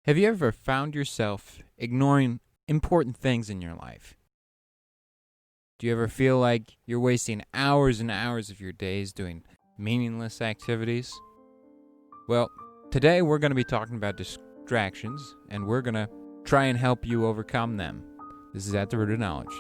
Have you ever found yourself ignoring important things in your life? Do you ever feel like you're wasting hours and hours of your days doing meaningless activities? Well, today we're going to be talking about distractions, and we're going to try and help you overcome them. This is At the Root of Knowledge.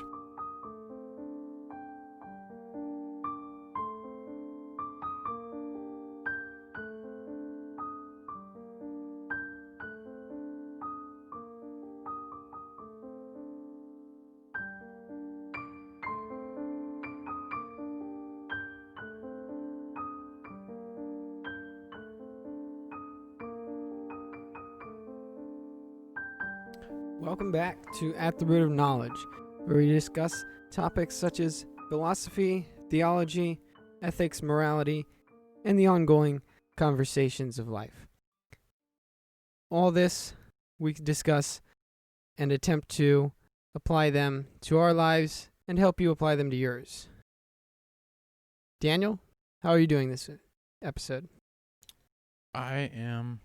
Welcome back to At the Root of Knowledge, where we discuss topics such as philosophy, theology, ethics, morality, and the ongoing conversations of life. All this we discuss and attempt to apply them to our lives and help you apply them to yours. Daniel, how are you doing this episode? I am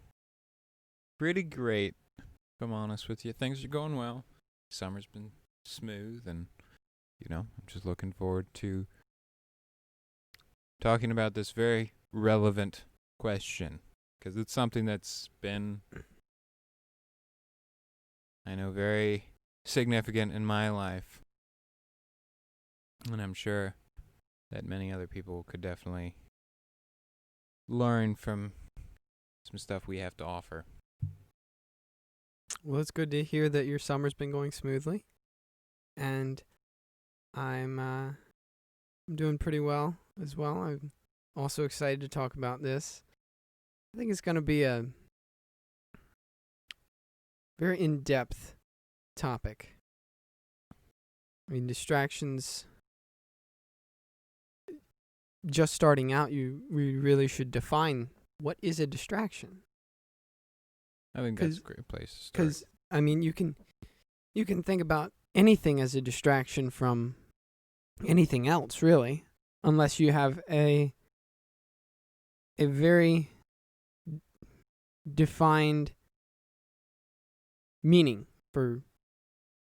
pretty great, if I'm honest with you. Things are going well. Summer's been smooth, and, I'm just looking forward to talking about this very relevant question, because it's something that's been, I know, very significant in my life, and I'm sure that many other people could definitely learn from some stuff we have to offer. Well, it's good to hear that your summer's been going smoothly, and I'm doing pretty well as well. I'm also excited to talk about this. I think it's going to be a very in-depth topic. I mean, distractions. Just starting out, we really should define what is a distraction. I think that's a great place to start. Because, I mean, you can think about anything as a distraction from anything else, really, unless you have a very defined meaning for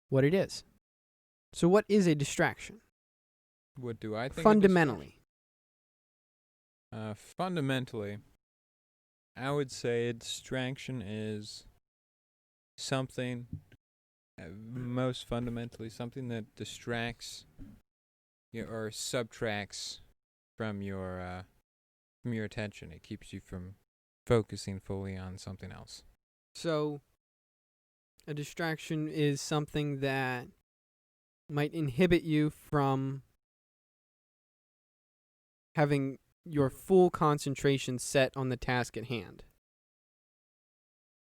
what it is. So what is a distraction? What do I think? Fundamentally. Fundamentally, I would say a distraction is something, most fundamentally, something that distracts or subtracts from your attention. It keeps you from focusing fully on something else. So, a distraction is something that might inhibit you from having your full concentration set on the task at hand.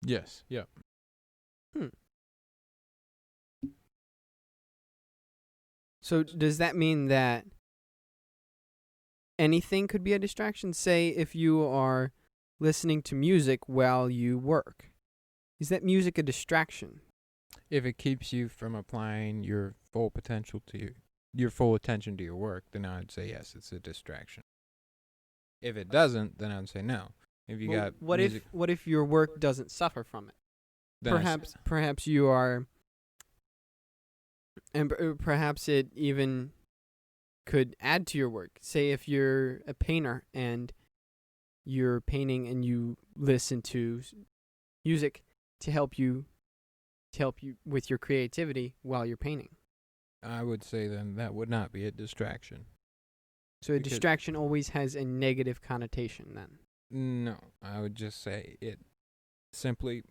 Yes, yep. So does that mean that anything could be a distraction? Say if you are listening to music while you work. Is that music a distraction? If it keeps you from applying your full potential to your full attention to your work, then I would say yes, it's a distraction. If it doesn't, then I would say no. If you got what music, if your work doesn't suffer from it? then Perhaps you are, and perhaps it even could add to your work. Say if you're a painter and you're painting and you listen to music to help you with your creativity while you're painting. I would say then that would not be a distraction. So a distraction always has a negative connotation then? No, I would just say it simply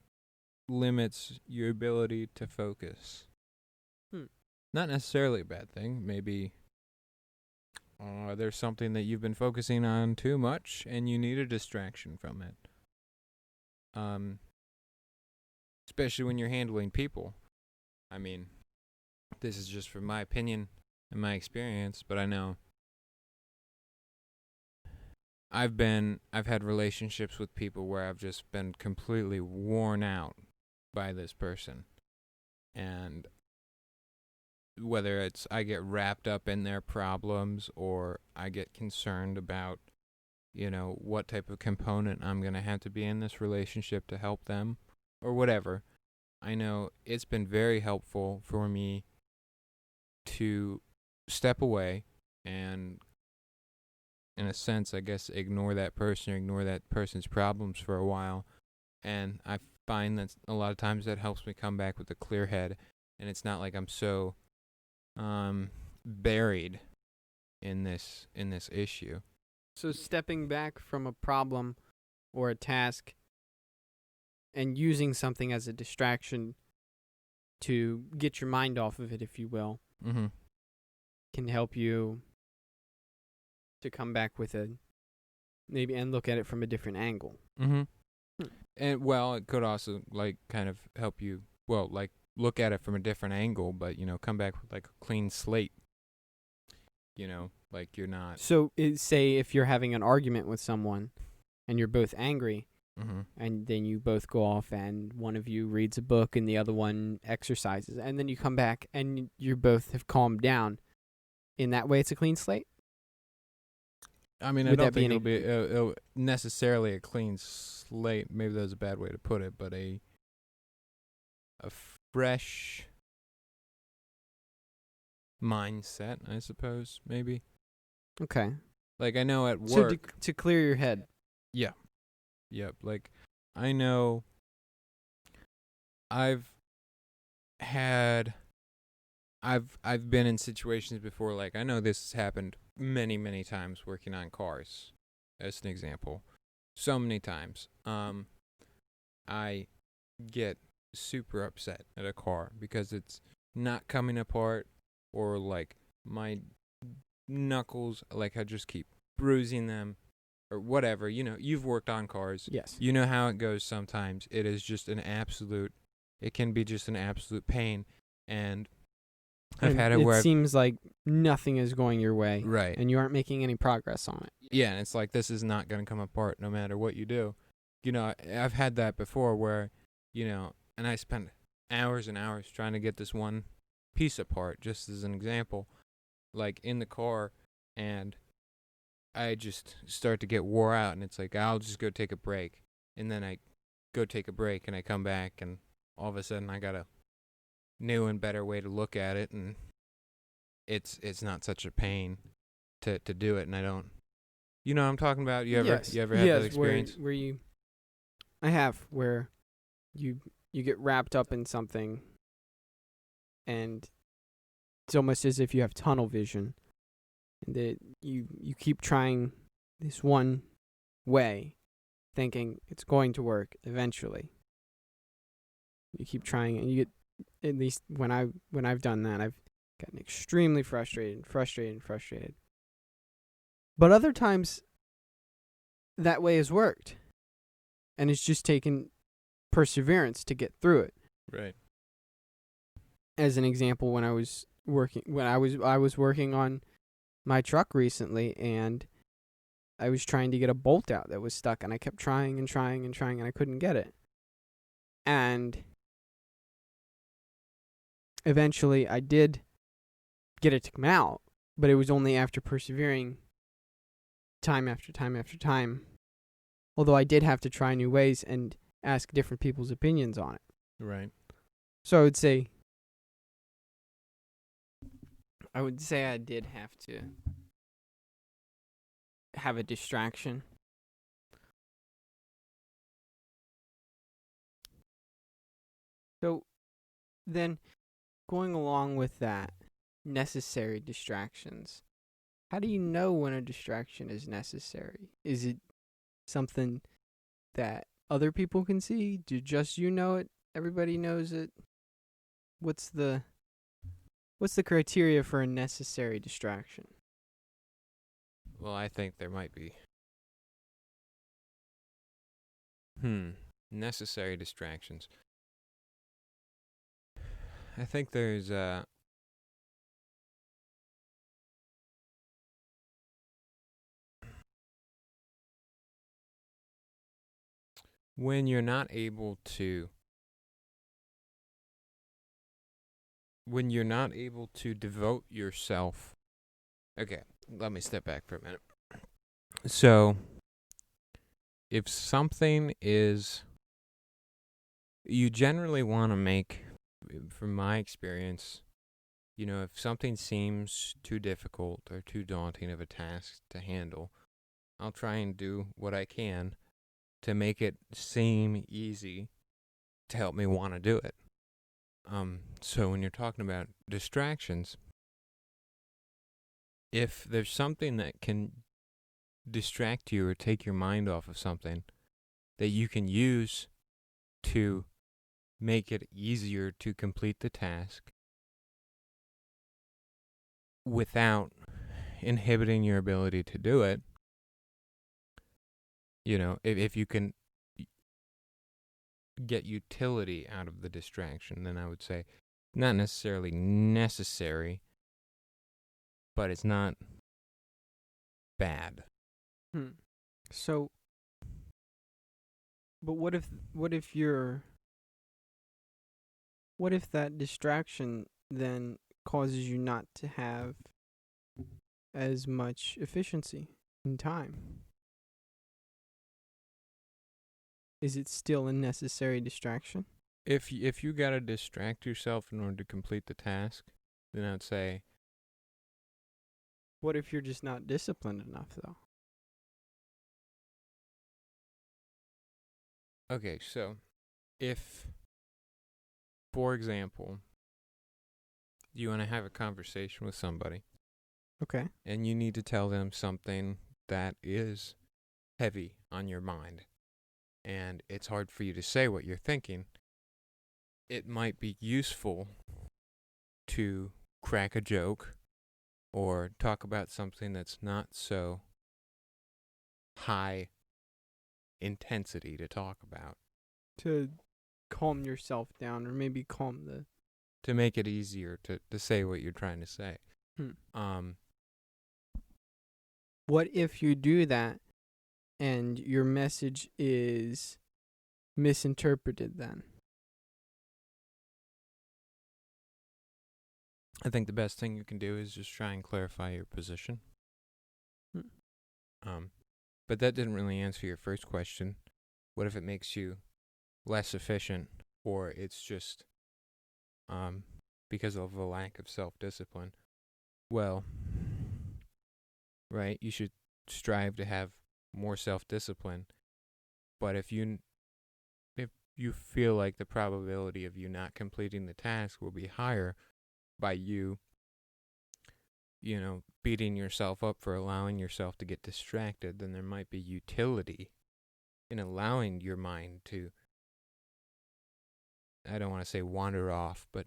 limits your ability to focus. Not necessarily a bad thing. Maybe there's something that you've been focusing on too much and you need a distraction from it. Especially when you're handling people. I mean, this is just from my opinion and my experience, but I know I've had relationships with people where I've just been completely worn out by this person. And whether it's I get wrapped up in their problems or I get concerned about, what type of component I'm going to have to be in this relationship to help them, or whatever, I know it's been very helpful for me to step away and, in a sense, I guess, ignore that person or ignore that person's problems for a while. And I find that a lot of times that helps me come back with a clear head, and it's not like I'm so buried in this issue. So stepping back from a problem or a task and using something as a distraction to get your mind off of it, if you will, Mm-hmm. can help you to come back with a maybe and look at it from a different angle. Mm-hmm. And, well, it could also, like, kind of help you, well, like, look at it from a different angle, but, come back with, like, a clean slate. Like, you're not. So say if you're having an argument with someone and you're both angry, Mm-hmm. and then you both go off and one of you reads a book and the other one exercises, and then you come back and you both have calmed down. In that way, it's a clean slate? I mean, I Would don't that be think an it'll necessarily a clean slate. Maybe that's a bad way to put it, but a fresh mindset, I suppose, maybe. Okay. Like, I know at So work. to clear your head. Yeah. Yep. Like, I know I've been in situations before, like, I know this has happened many, many times working on cars, as an example. So many times. I get super upset at a car because it's not coming apart, or, like, my knuckles, like, I just keep bruising them, or whatever. You've worked on cars. Yes. You know how it goes sometimes. It can be just an absolute pain. And I've had it where seems like nothing is going your way. Right. And you aren't making any progress on it. Yeah, and it's like, this is not going to come apart no matter what you do. I've had that before where, and I spent hours and hours trying to get this one piece apart, just as an example, like, in the car, and I just start to get wore out, and it's like, I'll just go take a break. And then I go take a break, and I come back, and all of a sudden I got a new and better way to look at it, and it's not such a pain to do it, and I don't. You know what I'm talking about? You ever had that experience? Where you I have, where you get wrapped up in something and it's almost as if you have tunnel vision, and that you keep trying this one way, thinking it's going to work eventually. You keep trying, and you get, at least when I've done that, I've gotten extremely frustrated. But other times, that way has worked, and it's just taken perseverance to get through it. Right. As an example, when I was working on my truck recently, and I was trying to get a bolt out that was stuck, and I kept trying, and I couldn't get it. And eventually I did get it to come out, but it was only after persevering time after time after time. Although I did have to try new ways and ask different people's opinions on it. Right. So I would say I did have to have a distraction. So then, going along with that, necessary distractions. How do you know when a distraction is necessary? Is it something that other people can see? Do just you know it? Everybody knows it? What's the criteria for a necessary distraction? Well, I think there might be necessary distractions. I think there's when you're not able to devote yourself. Okay, let me step back for a minute. So, if something is You generally want to make, from my experience, if something seems too difficult or too daunting of a task to handle, I'll try and do what I can to make it seem easy to help me want to do it. So when you're talking about distractions, if there's something that can distract you or take your mind off of something that you can use to make it easier to complete the task without inhibiting your ability to do it, if you can get utility out of the distraction, then I would say not necessarily necessary, but it's not bad. So, but what if that distraction then causes you not to have as much efficiency in time? Is it still a necessary distraction? If you gotta distract yourself in order to complete the task, then I'd say, what if you're just not disciplined enough, though? okay, so if, for example, you want to have a conversation with somebody, Okay. and you need to tell them something that is heavy on your mind, and it's hard for you to say what you're thinking, it might be useful to crack a joke or talk about something that's not so high intensity to talk about, To calm yourself down, or maybe calm the... to make it easier to say what you're trying to say. What if you do that and your message is misinterpreted then? I think the best thing you can do is just try and clarify your position. But that didn't really answer your first question. What if it makes you less efficient, or it's just because of a lack of self-discipline? Well, right, you should strive to have more self-discipline, but if you feel like the probability of you not completing the task will be higher by you beating yourself up for allowing yourself to get distracted, then there might be utility in allowing your mind to, I don't want to say wander off, but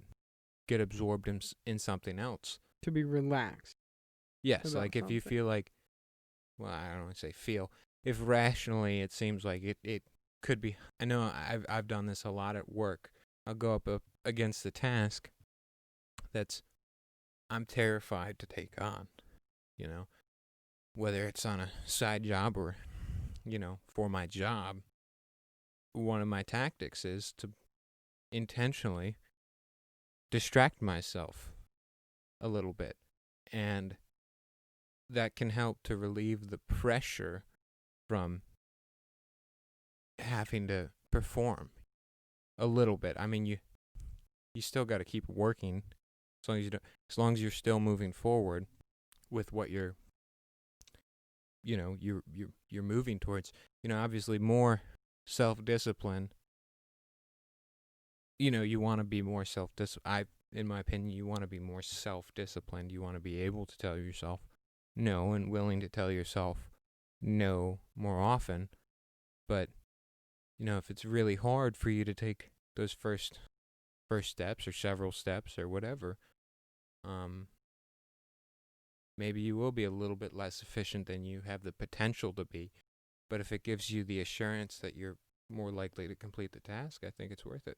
get absorbed in something else. To be relaxed. Yes, like if you feel like, well, I don't want to say feel, if rationally it seems like it could be, I know I've done this a lot at work. I'll go up against the task that's I'm terrified to take on, whether it's on a side job or, for my job. One of my tactics is to intentionally distract myself a little bit, and that can help to relieve the pressure from having to perform a little bit. I mean, you still got to keep working as long as you're still moving forward with what you're moving towards. Obviously more self-discipline. You want to be more self-disciplined. In my opinion, you want to be more self-disciplined. You want to be able to tell yourself no and willing to tell yourself no more often. But, if it's really hard for you to take those first steps or several steps or whatever, maybe you will be a little bit less efficient than you have the potential to be. But if it gives you the assurance that you're more likely to complete the task, I think it's worth it.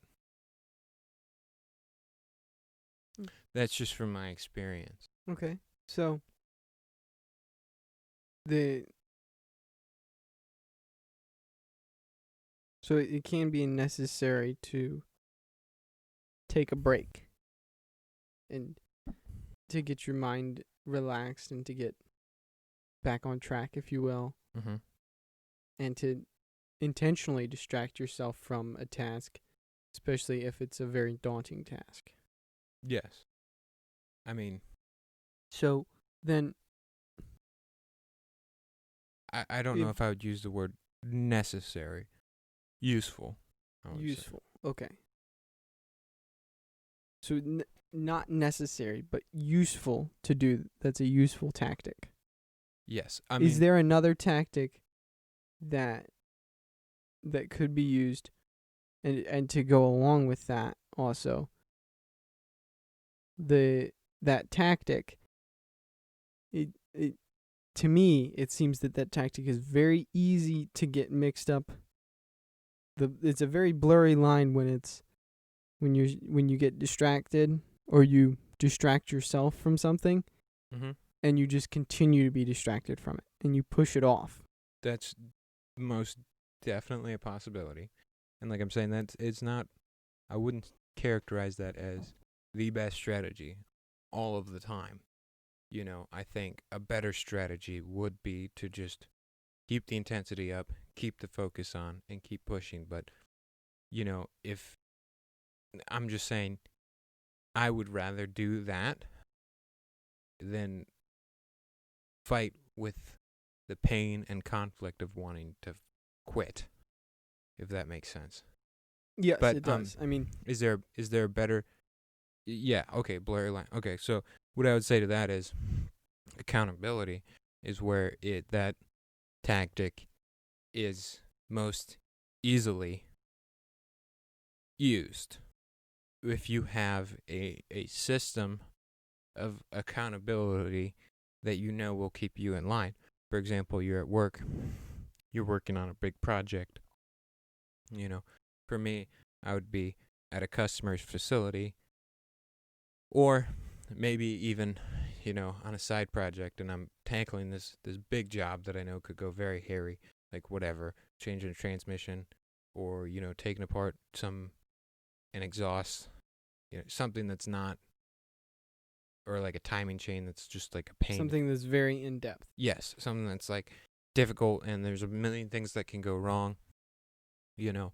That's just from my experience. Okay. So it can be necessary to take a break and to get your mind relaxed and to get back on track, if you will, and to intentionally distract yourself from a task especially if it's a very daunting task. Yes. I mean, So then, I don't know if I would use the word necessary. Useful. I would say. useful. Okay. So not necessary, but useful to do. That's a useful tactic. Yes. I mean, Is there another tactic that could be used, and to go along with that also? That tactic. It to me, it seems that tactic is very easy to get mixed up. It's a very blurry line when you get distracted, or you distract yourself from something, and you just continue to be distracted from it, and you push it off. that's most definitely a possibility. And like I'm saying, it's not, I wouldn't characterize that as the best strategy all of the time. You know, I think a better strategy would be to just keep the intensity up, keep the focus on, and keep pushing. But, you know, if I'm just saying, I would rather do that than fight with the pain and conflict of wanting to quit, if that makes sense. Yes, But, it does. I mean, Is there a better? Yeah, okay, blurry line. Okay, so what I would say to that is accountability is where that tactic is most easily used. If you have a system of accountability that you know will keep you in line. For example, you're at work, you're working on a big project. You know, for me, I would be at a customer's facility, or maybe even, you know, on a side project, and I'm tackling this big job that I know could go very hairy, like whatever, changing a transmission, or, you know, taking apart an exhaust, you know, something that's not, or like a timing chain that's just like a pain. something that's very in depth. Yes, something that's like difficult, and there's a million things that can go wrong. You know,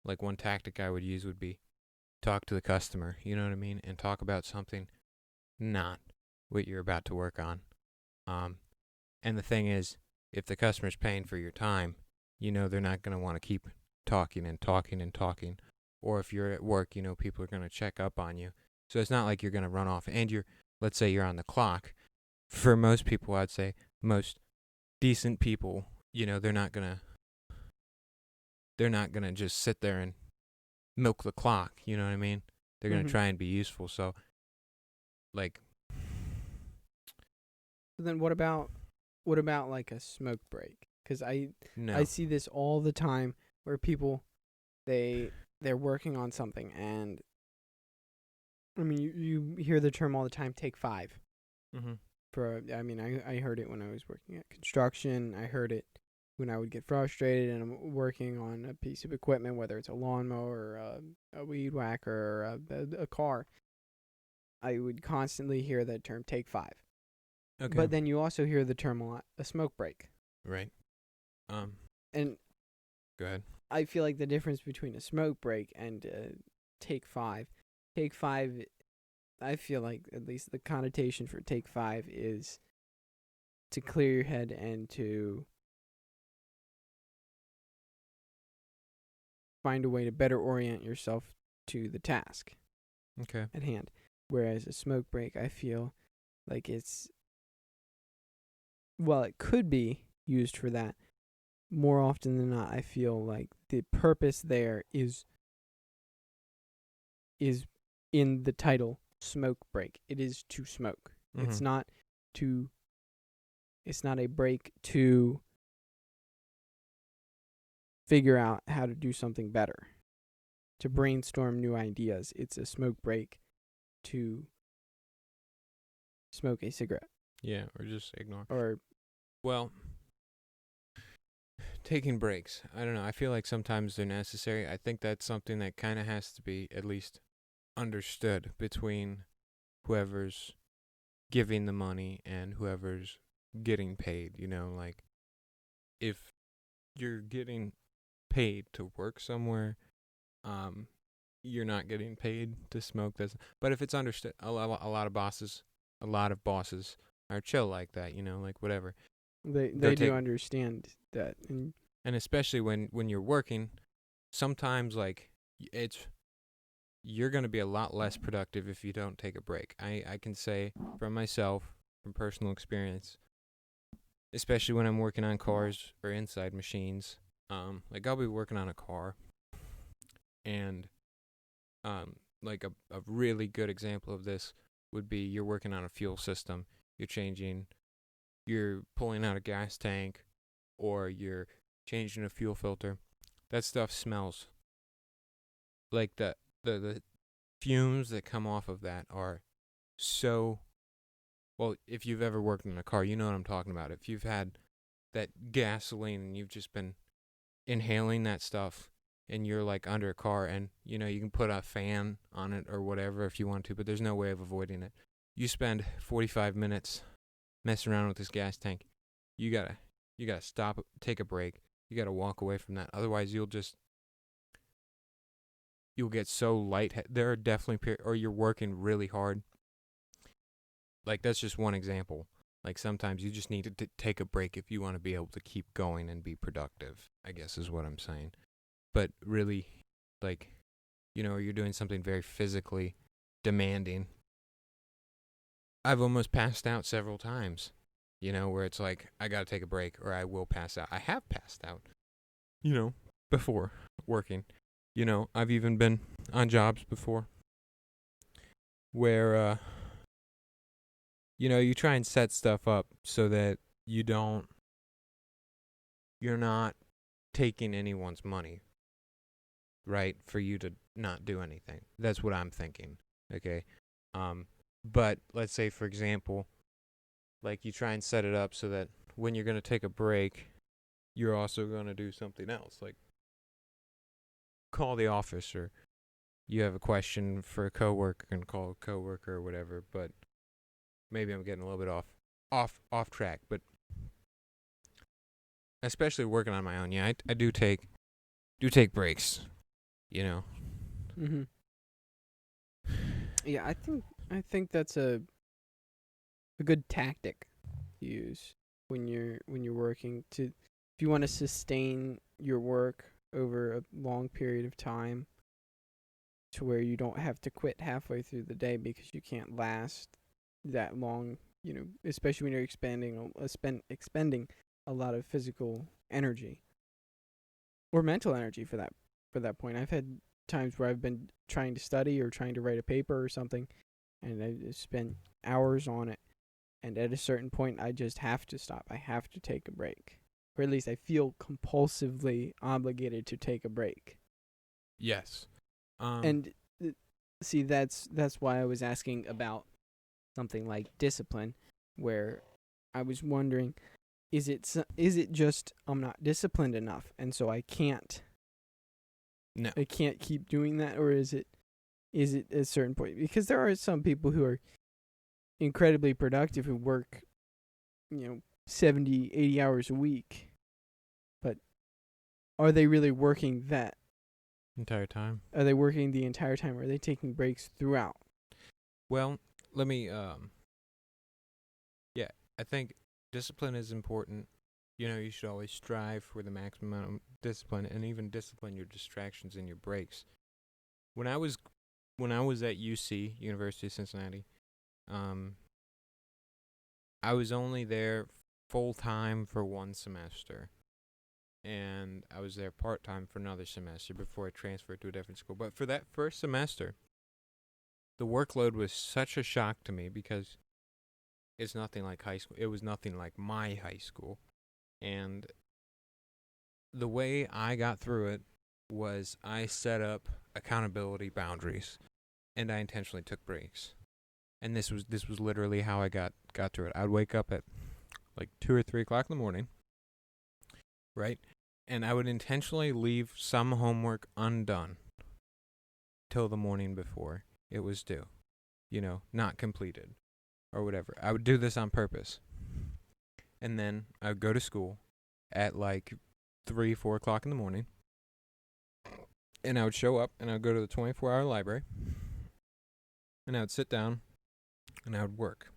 like one tactic I would use would be talk to the customer, you know what I mean? And talk about something not what you're about to work on. And the thing is, if the customer's paying for your time, you know they're not going to want to keep talking and talking and talking. Or if you're at work, you know people are going to check up on you. So it's not like you're going to run off, and let's say you're on the clock. For most people, I'd say most decent people, you know, they're not going to just sit there and milk the clock, you know what I mean? They're going to try and be useful. So, like, Then what about like a smoke break? Because I see this all the time where people they're working on something, and I mean you hear the term all the time, take 5. I mean I heard it when I was working at construction. I heard it when I would get frustrated and I'm working on a piece of equipment, whether it's a lawnmower or a weed whacker or a car. I would constantly hear that term, take 5. Okay. But then you also hear the term a lot, a smoke break. Right. And Go ahead. I feel like the difference between a smoke break and take 5, I feel like at least the connotation for take 5 is to clear your head and to find a way to better orient yourself to the task at hand. Whereas a smoke break, I feel like it could be used for that. More often than not, I feel like the purpose there is in the title, smoke break. It is to smoke. It's not a break to figure out how to do something better, to brainstorm new ideas. It's a smoke break to smoke a cigarette. Yeah, or just ignore. Or, well, taking breaks. I don't know. I feel like sometimes they're necessary. I think that's something that kind of has to be at least understood between whoever's giving the money and whoever's getting paid. You know, like if you're getting paid to work somewhere, you're not getting paid to smoke. But if it's understood, a lot of bosses are chill like that, like whatever. They do understand that. And especially when you're working, sometimes like you're going to be a lot less productive if you don't take a break. I can say from myself, from personal experience, especially when I'm working on cars or inside machines. Like I'll be working on a car, and like a really good example of this would be you're working on a fuel system. You're pulling out a gas tank, or you're changing a fuel filter. That stuff smells. Like the fumes that come off of that are so, well, if you've ever worked in a car, you know what I'm talking about. If you've had that gasoline and you've just been inhaling that stuff, and you're like under a car, and you can put a fan on it or whatever if you want to, but there's no way of avoiding it. You spend 45 minutes messing around with this gas tank. You gotta stop, take a break. You gotta walk away from that. Otherwise, you'll get so light. There are definitely periods, or you're working really hard. Like that's just one example. Like sometimes you just need to take a break if you want to be able to keep going and be productive, I guess is what I'm saying. But really, like, you're doing something very physically demanding. I've almost passed out several times, where it's like, I got to take a break or I will pass out. I have passed out, before working. I've even been on jobs before where, you try and set stuff up so that you're not taking anyone's money, right? For you to not do anything. That's what I'm thinking. Okay. But let's say, for example, like you try and set it up so that when you're going to take a break, you're also going to do something else, like call the office, or you have a question for a coworker and call a coworker or whatever. But maybe I'm getting a little bit off track. But especially working on my own, yeah, I do take breaks, Mm-hmm. Yeah, I think that's a good tactic to use when you're working, if you want to sustain your work over a long period of time, to where you don't have to quit halfway through the day because you can't last that long, especially when you're expending a lot of physical energy or mental energy for that point. I've had times where I've been trying to study or trying to write a paper or something, and I spent hours on it, and at a certain point I just have to stop. I have to take a break, or at least I feel compulsively obligated to take a break. Yes. And see, that's why I was asking about something like discipline, where I was wondering, is it just I'm not disciplined enough, and so I can't keep doing that, or is it at a certain point? Because there are some people who are incredibly productive who work 70, 80 hours a week, but are they really working that entire time? Are they working the entire time, or are they taking breaks throughout? Well, let me I think discipline is important. You should always strive for the maximum amount of discipline, and even discipline your distractions and your breaks. When I was at UC, University of Cincinnati, I was only there full time for one semester, and I was there part time for another semester before I transferred to a different school. But for that first semester, the workload was such a shock to me because it's nothing like high school. It was nothing like my high school. And the way I got through it was I set up accountability boundaries, and I intentionally took breaks. And this was literally how I got through it. I would wake up at like 2 or 3 o'clock in the morning, right? And I would intentionally leave some homework undone till the morning before it was due, not completed or whatever. I would do this on purpose. And then I would go to school at like 3, 4 o'clock in the morning. And I would show up, and I would go to the 24-hour library, and I would sit down, and I would work.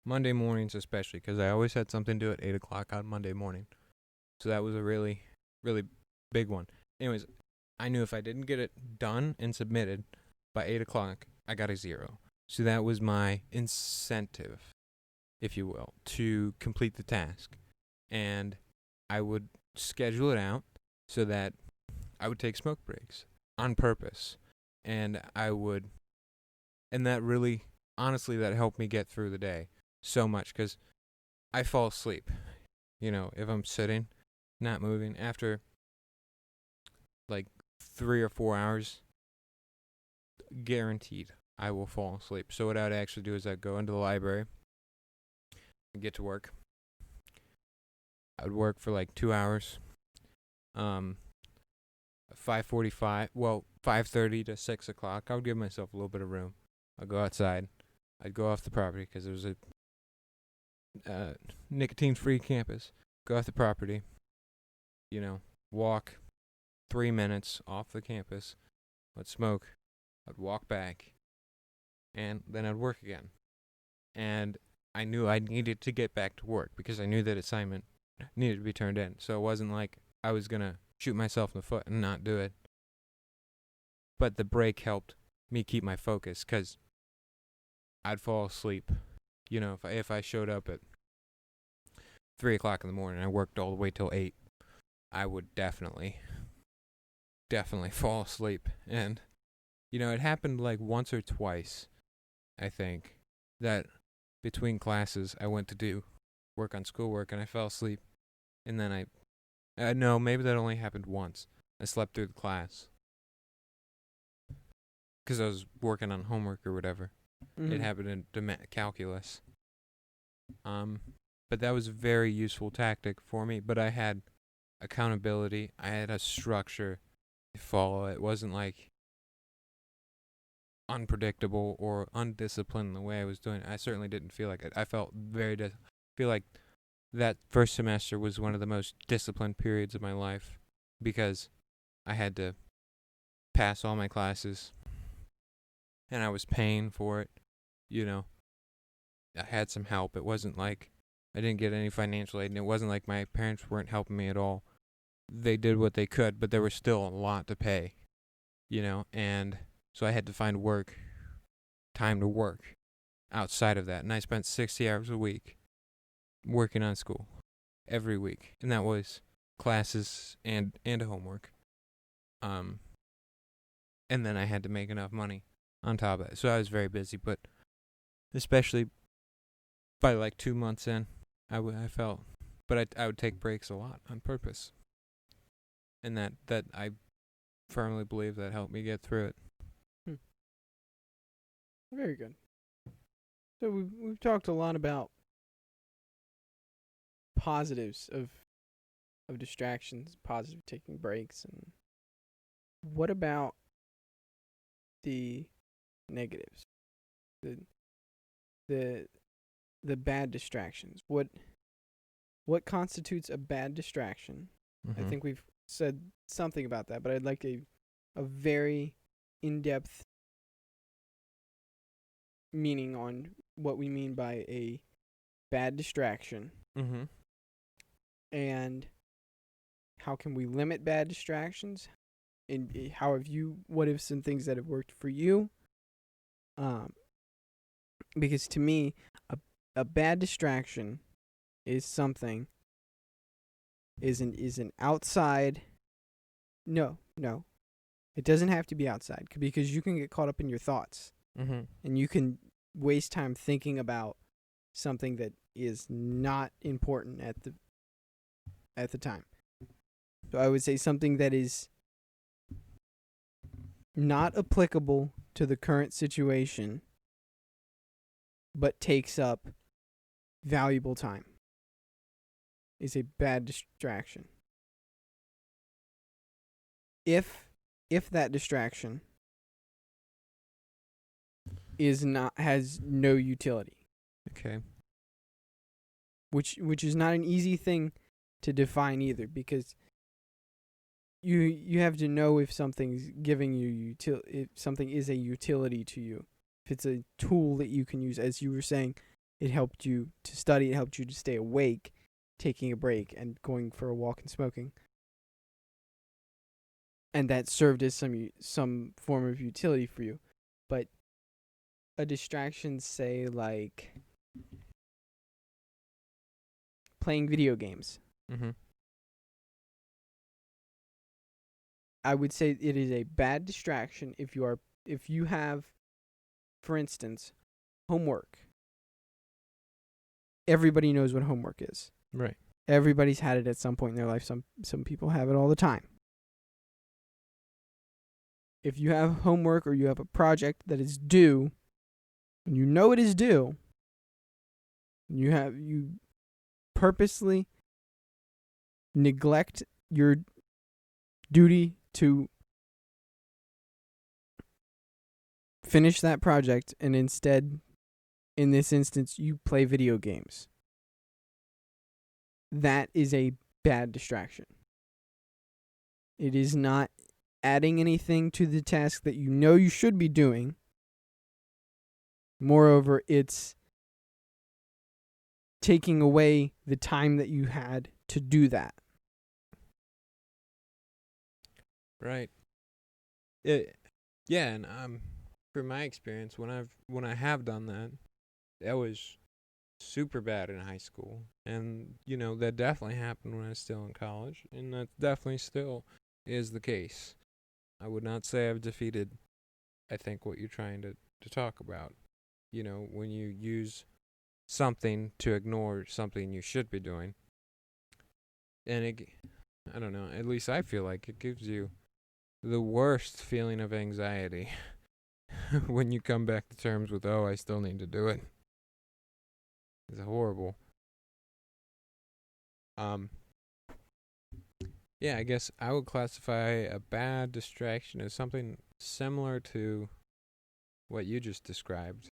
Monday mornings especially, because I always had something to do at 8 o'clock on Monday morning. So that was a really, really big one. Anyways, I knew if I didn't get it done and submitted by 8 o'clock, I got a 0. So that was my incentive, if you will, to complete the task. And I would schedule it out so that I would take smoke breaks on purpose. And that really, honestly, that helped me get through the day so much, because I fall asleep. If I'm sitting, not moving, after like 3 or 4 hours, guaranteed I will fall asleep. So what I'd actually do is I'd go into the library and get to work. I would work for like 2 hours. 5:30 to 6 o'clock, I would give myself a little bit of room. I'd go outside. I'd go off the property because there was a nicotine-free campus. Go off the property, walk 3 minutes off the campus. I'd smoke. I'd walk back. And then I'd work again. And I knew I needed to get back to work because I knew that assignment needed to be turned in. So it wasn't like I was going to shoot myself in the foot and not do it. But the break helped me keep my focus, because I'd fall asleep. If I showed up at 3 o'clock in the morning and I worked all the way till 8, I would definitely fall asleep. And, it happened like once or twice, I think, that between classes I went to do work on schoolwork and I fell asleep. And then no, maybe that only happened once. I slept through the class because I was working on homework or whatever. Mm-hmm. It happened in calculus. But that was a very useful tactic for me. But I had accountability. I had a structure to follow. It wasn't like unpredictable or undisciplined in the way I was doing it. I certainly didn't feel like it. I felt feel like that first semester was one of the most disciplined periods of my life, because I had to pass all my classes and I was paying for it. I had some help. It wasn't like I didn't get any financial aid, and it wasn't like my parents weren't helping me at all. They did what they could, but there was still a lot to pay, and so I had to find time to work outside of that. And I spent 60 hours a week working on school every week, and that was classes and homework. And then I had to make enough money on top of that. So I was very busy, but especially by like 2 months in, I felt, but I would take breaks a lot on purpose. And that I firmly believe that helped me get through it. Very good. So we've talked a lot about positives of distractions, positive taking breaks, and what about the negatives, the bad distractions? What constitutes a bad distraction? Mm-hmm. I think we've said something about that, but I'd like a very in-depth meaning on what we mean by a bad distraction. Mm-hmm. And how can we limit bad distractions? And what have some things that have worked for you? Because to me, a bad distraction is something, is an outside. No. It doesn't have to be outside, because you can get caught up in your thoughts. Mm-hmm. And you can waste time thinking about something that is not important at the time. So I would say something that is not applicable to the current situation, but takes up valuable time, is a bad distraction. If that distraction has no utility. Okay. Which is not an easy thing to define either, because you have to know if something's giving you if something is a utility to you. If it's a tool that you can use, as you were saying, it helped you to study, it helped you to stay awake, taking a break and going for a walk and smoking. And that served as some form of utility for you. But a distraction, say, like playing video games, Mm-hmm. I would say it is a bad distraction if you have, for instance, homework. Everybody knows what homework is. Right. Everybody's had it at some point in their life. Some people have it all the time. If you have homework or you have a project that is due, and you know it is due, you purposely neglect your duty to finish that project, and instead, in this instance, you play video games. That is a bad distraction. It is not adding anything to the task that you know you should be doing. Moreover, it's taking away the time that you had to do that. Right. Yeah, and from my experience, when I have done that, that was super bad in high school, and that definitely happened when I was still in college, and that definitely still is the case. I would not say I've defeated, I think, what you're trying to talk about. When you use something to ignore something you should be doing, and I don't know, at least I feel like it gives you the worst feeling of anxiety when you come back to terms with, oh, I still need to do it. It's horrible. Yeah, I guess I would classify a bad distraction as something similar to what you just described,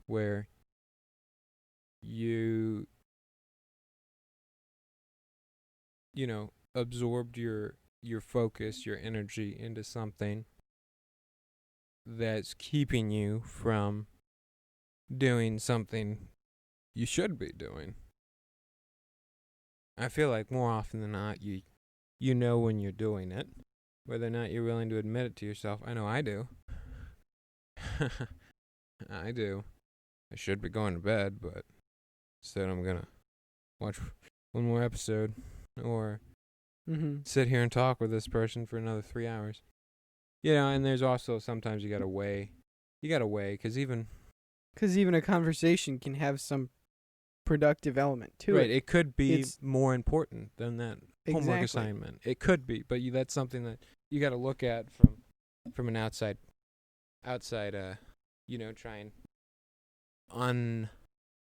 where you absorbed your focus, your energy into something that's keeping you from doing something you should be doing. I feel like more often than not, you know when you're doing it, whether or not you're willing to admit it to yourself. I know I do. I do. I should be going to bed, but instead I'm gonna watch one more episode or sit here and talk with this person for another 3 hours. And there's also sometimes you gotta weigh, because even a conversation can have some productive element to it. Right, it could be more important than that homework Exactly. assignment. It could be, but that's something that you got to look at from an outside, try and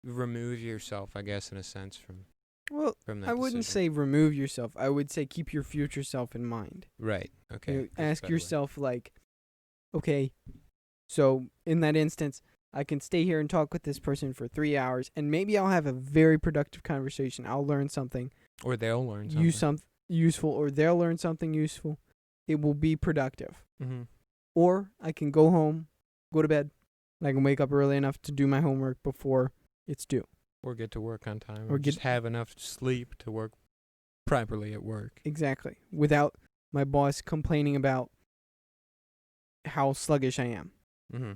remove yourself, I guess, in a sense from that I wouldn't decision. say remove yourself. I would say keep your future self in mind. Right. Okay. Ask yourself, like, okay, so in that instance, I can stay here and talk with this person for 3 hours, and maybe I'll have a very productive conversation. I'll learn something. Or they'll learn something. Something useful, or they'll learn something useful. It will be productive. Mm-hmm. Or I can go home, go to bed, and I can wake up early enough to do my homework before it's due. Or get to work on time. Or just have enough sleep to work properly at work. Exactly. Without my boss complaining about how sluggish I am. Mm-hmm.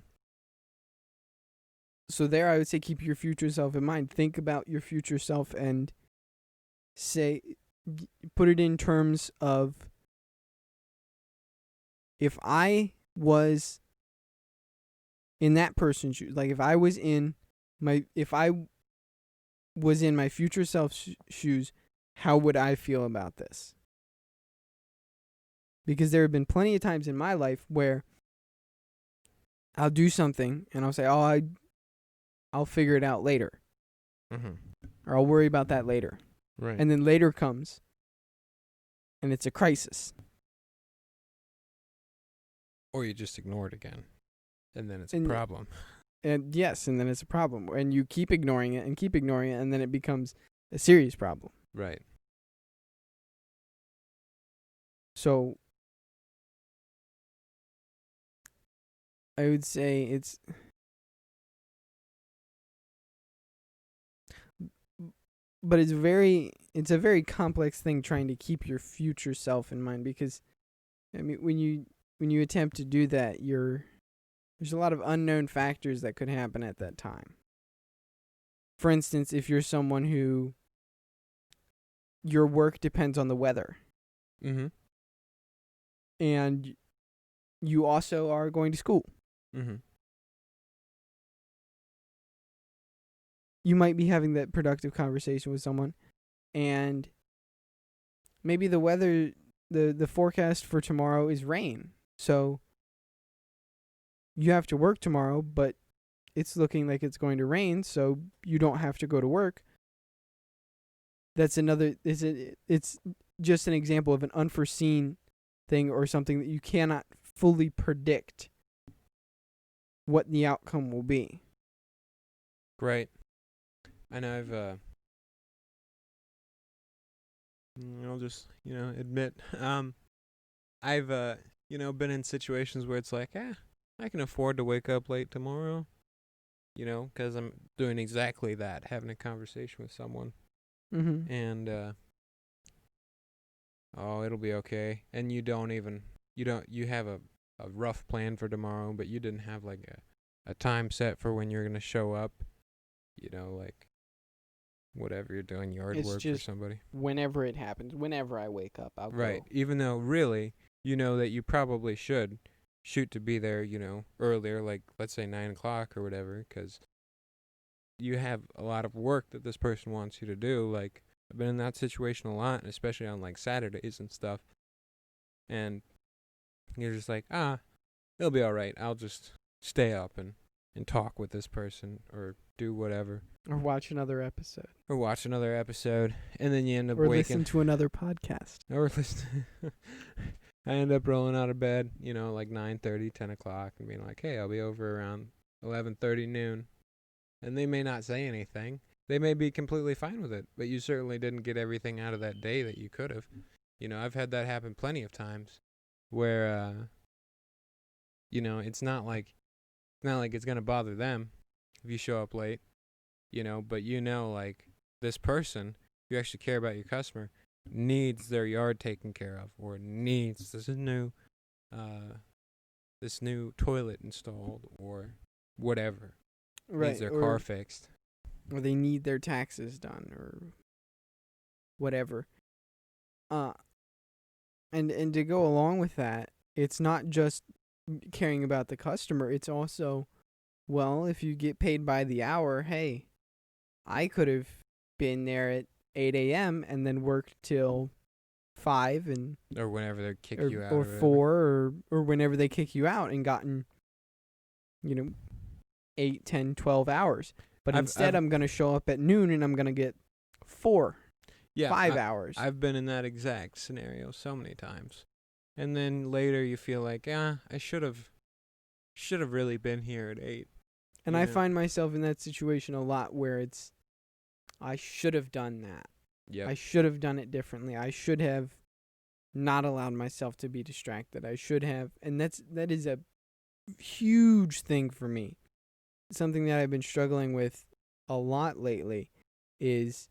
So there I would say keep your future self in mind. Think about your future self and put it in terms of, if I was in that person's shoes, like if I was in my future self's shoes, how would I feel about this? Because there have been plenty of times in my life where I'll do something and I'll say, oh, I'll figure it out later. Mm-hmm. Or I'll worry about that later. Right. And then later comes, and it's a crisis. Or you just ignore it again, and then it's a problem. And yes, and then it's a problem. And you keep ignoring it, and then it becomes a serious problem. Right. So I would say it's a very complex thing trying to keep your future self in mind, because I mean when you attempt to do that, there's a lot of unknown factors that could happen at that time. For instance, if you're someone who your work depends on the weather, Mm-hmm. and you also are going to school, Mm-hmm. you might be having that productive conversation with someone, and maybe the weather, the forecast for tomorrow is rain. So you have to work tomorrow, but it's looking like it's going to rain, so you don't have to go to work. That's it's just an example of an unforeseen thing, or something that you cannot fully predict what the outcome will be. Great. And I'll just, admit, I've, been in situations where it's like, I can afford to wake up late tomorrow, because I'm doing exactly that, having a conversation with someone. Mm-hmm. And, it'll be okay. And you have a rough plan for tomorrow, but you didn't have like a time set for when you're going to show up, like whatever you're doing, yard It's work for just somebody. Whenever it happens, whenever I wake up, I'll Right. go. Even though really, that you probably should shoot to be there, earlier, like let's say 9 o'clock or whatever, because you have a lot of work that this person wants you to do. Like, I've been in that situation a lot, especially on like Saturdays and stuff. And you're just like, it'll be all right. I'll just stay up and talk with this person or do whatever. Or watch another episode. Or watch another episode. And then you end up Or waking. listen to another podcast. Or listen. I end up rolling out of bed, like 9:30, 10 o'clock, and being like, hey, I'll be over around 11:30, noon. And they may not say anything. They may be completely fine with it, but you certainly didn't get everything out of that day that you could have. I've had that happen plenty of times where, it's not like it's going to bother them if you show up late, but like this person, if you actually care about your customer, needs their yard taken care of, or needs this new toilet installed, or whatever. Right. Needs their car fixed. Or they need their taxes done, or whatever. And to go along with that, it's not just caring about the customer, it's also, well, if you get paid by the hour, hey, I could have been there at 8 a.m. and then worked till 5 and or whenever they kick you out, or 4, or whenever they kick you out, and gotten 8, 10, 12 hours. But instead I'm going to show up at noon and I'm going to get 5 hours. I've been in that exact scenario so many times. And then later you feel like, I should have really been here at 8. And I find myself in that situation a lot, where it's, I should have done that. Yeah. I should have done it differently. I should have not allowed myself to be distracted. I should have, and that is a huge thing for me. Something that I've been struggling with a lot lately is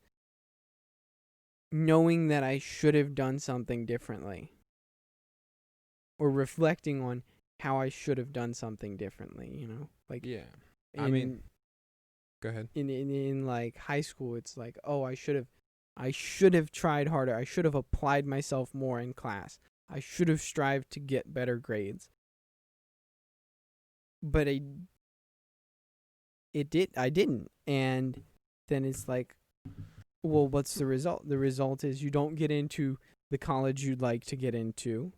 knowing that I should have done something differently, or reflecting on how I should have done something differently, like, yeah. Go ahead. In like high school, it's like, oh, I should have tried harder. I should have applied myself more in class. I should have strived to get better grades. But I didn't. And then it's like, well, what's the result? The result is you don't get into the college you'd like to get into.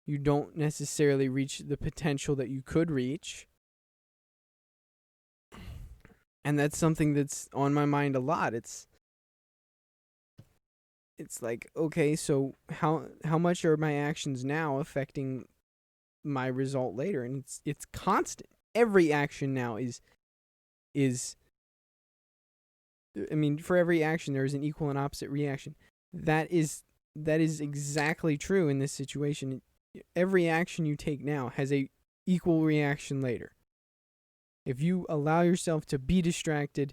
You don't necessarily reach the potential that you could reach. And that's something that's on my mind a lot. It's like, okay, so how much are my actions now affecting my result later? And it's constant. Every action now is I mean, for every action there is an equal and opposite reaction. That is that is exactly true in this situation. Every action you take now has a equal reaction later. If you allow yourself to be distracted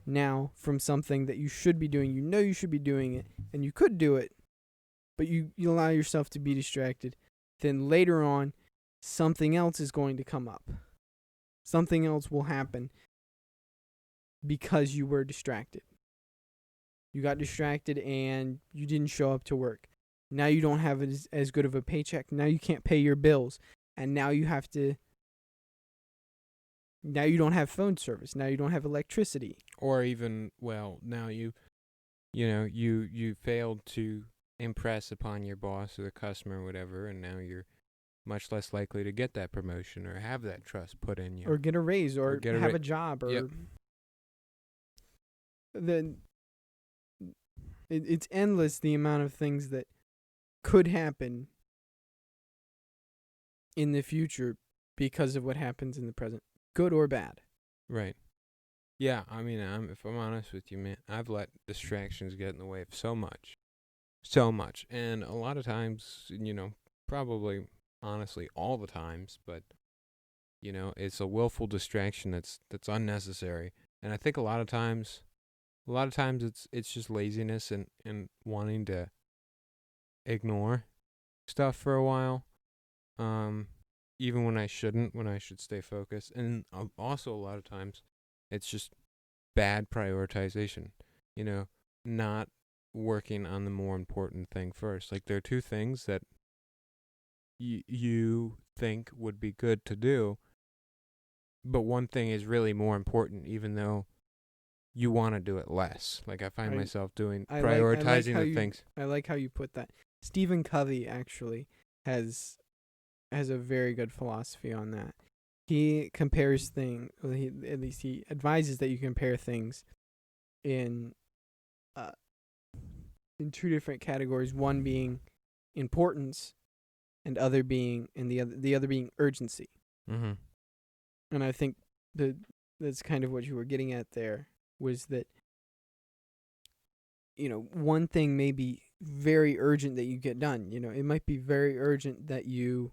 now from something that you should be doing, you know you should be doing it, and you could do it, but you allow yourself to be distracted, then later on, something else is going to come up. Something else will happen because you were distracted. You got distracted and you didn't show up to work. Now you don't have as good of a paycheck. Now you can't pay your bills. And now you have to... Now you don't have phone service. Now you don't have electricity. Or even, well, now you failed to impress upon your boss or the customer or whatever, and now you're much less likely to get that promotion or have that trust put in you. Or get a raise or have a job. Or Yep. It's endless, the amount of things that could happen in the future because of what happens in the present, good or bad. Right. Yeah, I mean, if I'm honest with you, man, I've let distractions get in the way of so much. And a lot of times, probably, honestly, all the times, but, it's a willful distraction that's unnecessary. And I think a lot of times it's just laziness and wanting to ignore stuff for a while. Even when I shouldn't, when I should stay focused. And also a lot of times it's just bad prioritization, not working on the more important thing first. Like, there are two things that you think would be good to do, but one thing is really more important, even though you want to do it less. Like, I find myself prioritizing the things. I like how you put that. Stephen Covey actually has a very good philosophy on that. He compares things, at least he advises that you compare things in two different categories, one being importance and the other being urgency. Mm-hmm. And I think that's kind of what you were getting at there, was that, one thing may be very urgent that you get done. It might be very urgent that you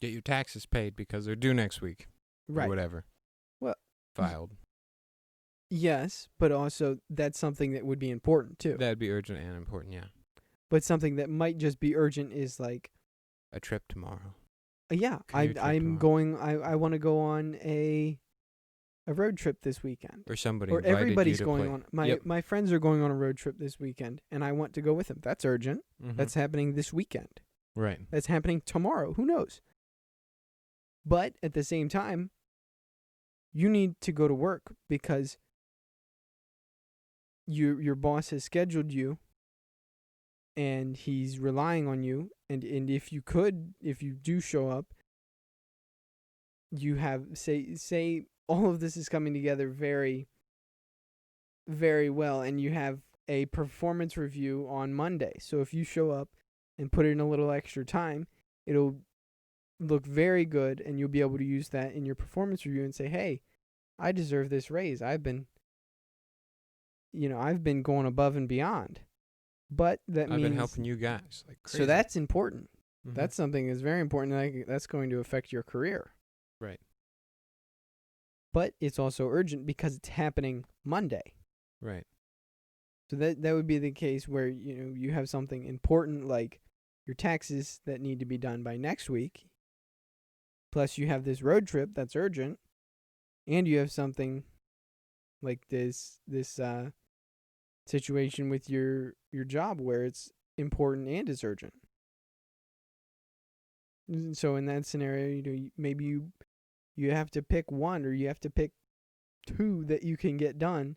get your taxes paid because they're due next week. Right. Or whatever. Well, filed. Yes, but also that's something that would be important too. That'd be urgent and important, yeah. But something that might just be urgent is like a trip tomorrow. Yeah, I want to go on a road trip this weekend. Or somebody or invited everybody's you to going play. on. My friends are going on a road trip this weekend, and I want to go with them. That's urgent. Mm-hmm. That's happening this weekend. Right. That's happening tomorrow. Who knows? But at the same time, you need to go to work because your boss has scheduled you, and he's relying on you. And if you do show up, you have say all of this is coming together very, very well, and you have a performance review on Monday. So if you show up and put in a little extra time, it'll look very good, and you'll be able to use that in your performance review and say, "Hey, I deserve this raise. I've been going above and beyond." But that means I've been helping you guys like crazy. So that's important. Mm-hmm. That's something that's very important. That's going to affect your career. Right. But it's also urgent because it's happening Monday. Right. So that would be the case where you have something important like your taxes that need to be done by next week. Plus you have this road trip that's urgent, and you have something like this situation with your job where it's important and is urgent. So in that scenario, maybe you have to pick one, or you have to pick two that you can get done,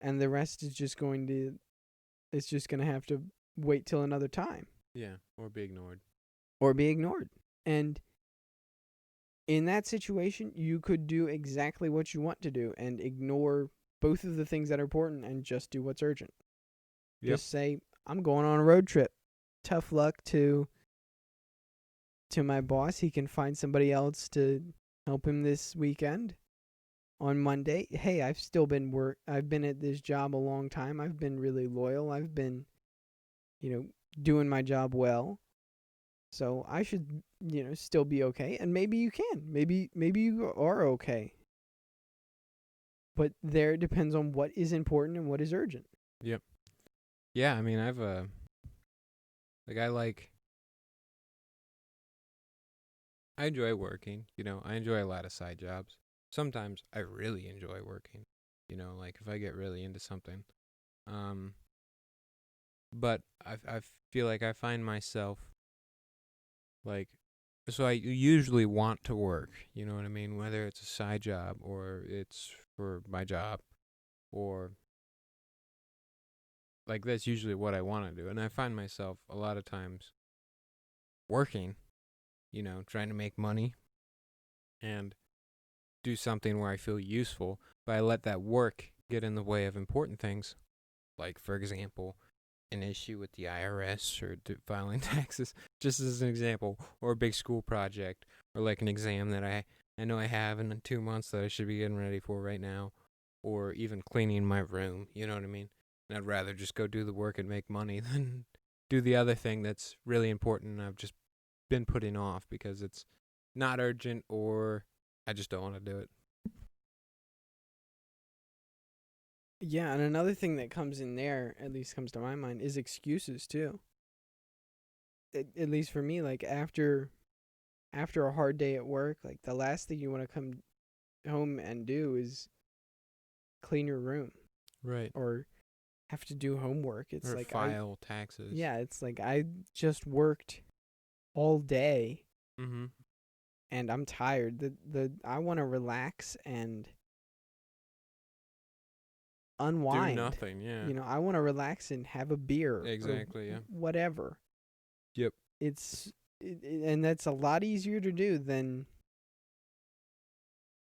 and the rest is just going to have to wait till another time. Yeah, or be ignored. And in that situation, you could do exactly what you want to do and ignore both of the things that are important and just do what's urgent. Yep. Just say, I'm going on a road trip. Tough luck to my boss. He can find somebody else to help him this weekend. on Monday, hey, I've been at this job a long time. I've been really loyal. I've been, doing my job well. So I should, still be okay. And maybe you can. Maybe you are okay. But there it depends on what is important and what is urgent. Yep. Yeah, I mean, I've I enjoy working, I enjoy a lot of side jobs. Sometimes I really enjoy working, like if I get really into something. But I feel like I find myself like, so I usually want to work, you know what I mean? Whether it's a side job or it's for my job, or like that's usually what I want to do. And I find myself a lot of times working, trying to make money and do something where I feel useful, but I let that work get in the way of important things. Like, for example, an issue with the IRS or filing taxes, just as an example, or a big school project, or like an exam that I know I have in 2 months that I should be getting ready for right now, or even cleaning my room, you know what I mean? And I'd rather just go do the work and make money than do the other thing that's really important and I've just been putting off because it's not urgent or I just don't want to do it. Yeah, and another thing that comes in there, at least comes to my mind, is excuses too. At least for me, like after a hard day at work, like the last thing you want to come home and do is clean your room. Right. Or have to do homework. It's or like file taxes. Yeah, it's like I just worked all day Mm-hmm. and I'm tired. I want to relax and unwind. Do nothing, yeah. I want to relax and have a beer. Exactly, yeah. Whatever. Yep. And that's a lot easier to do than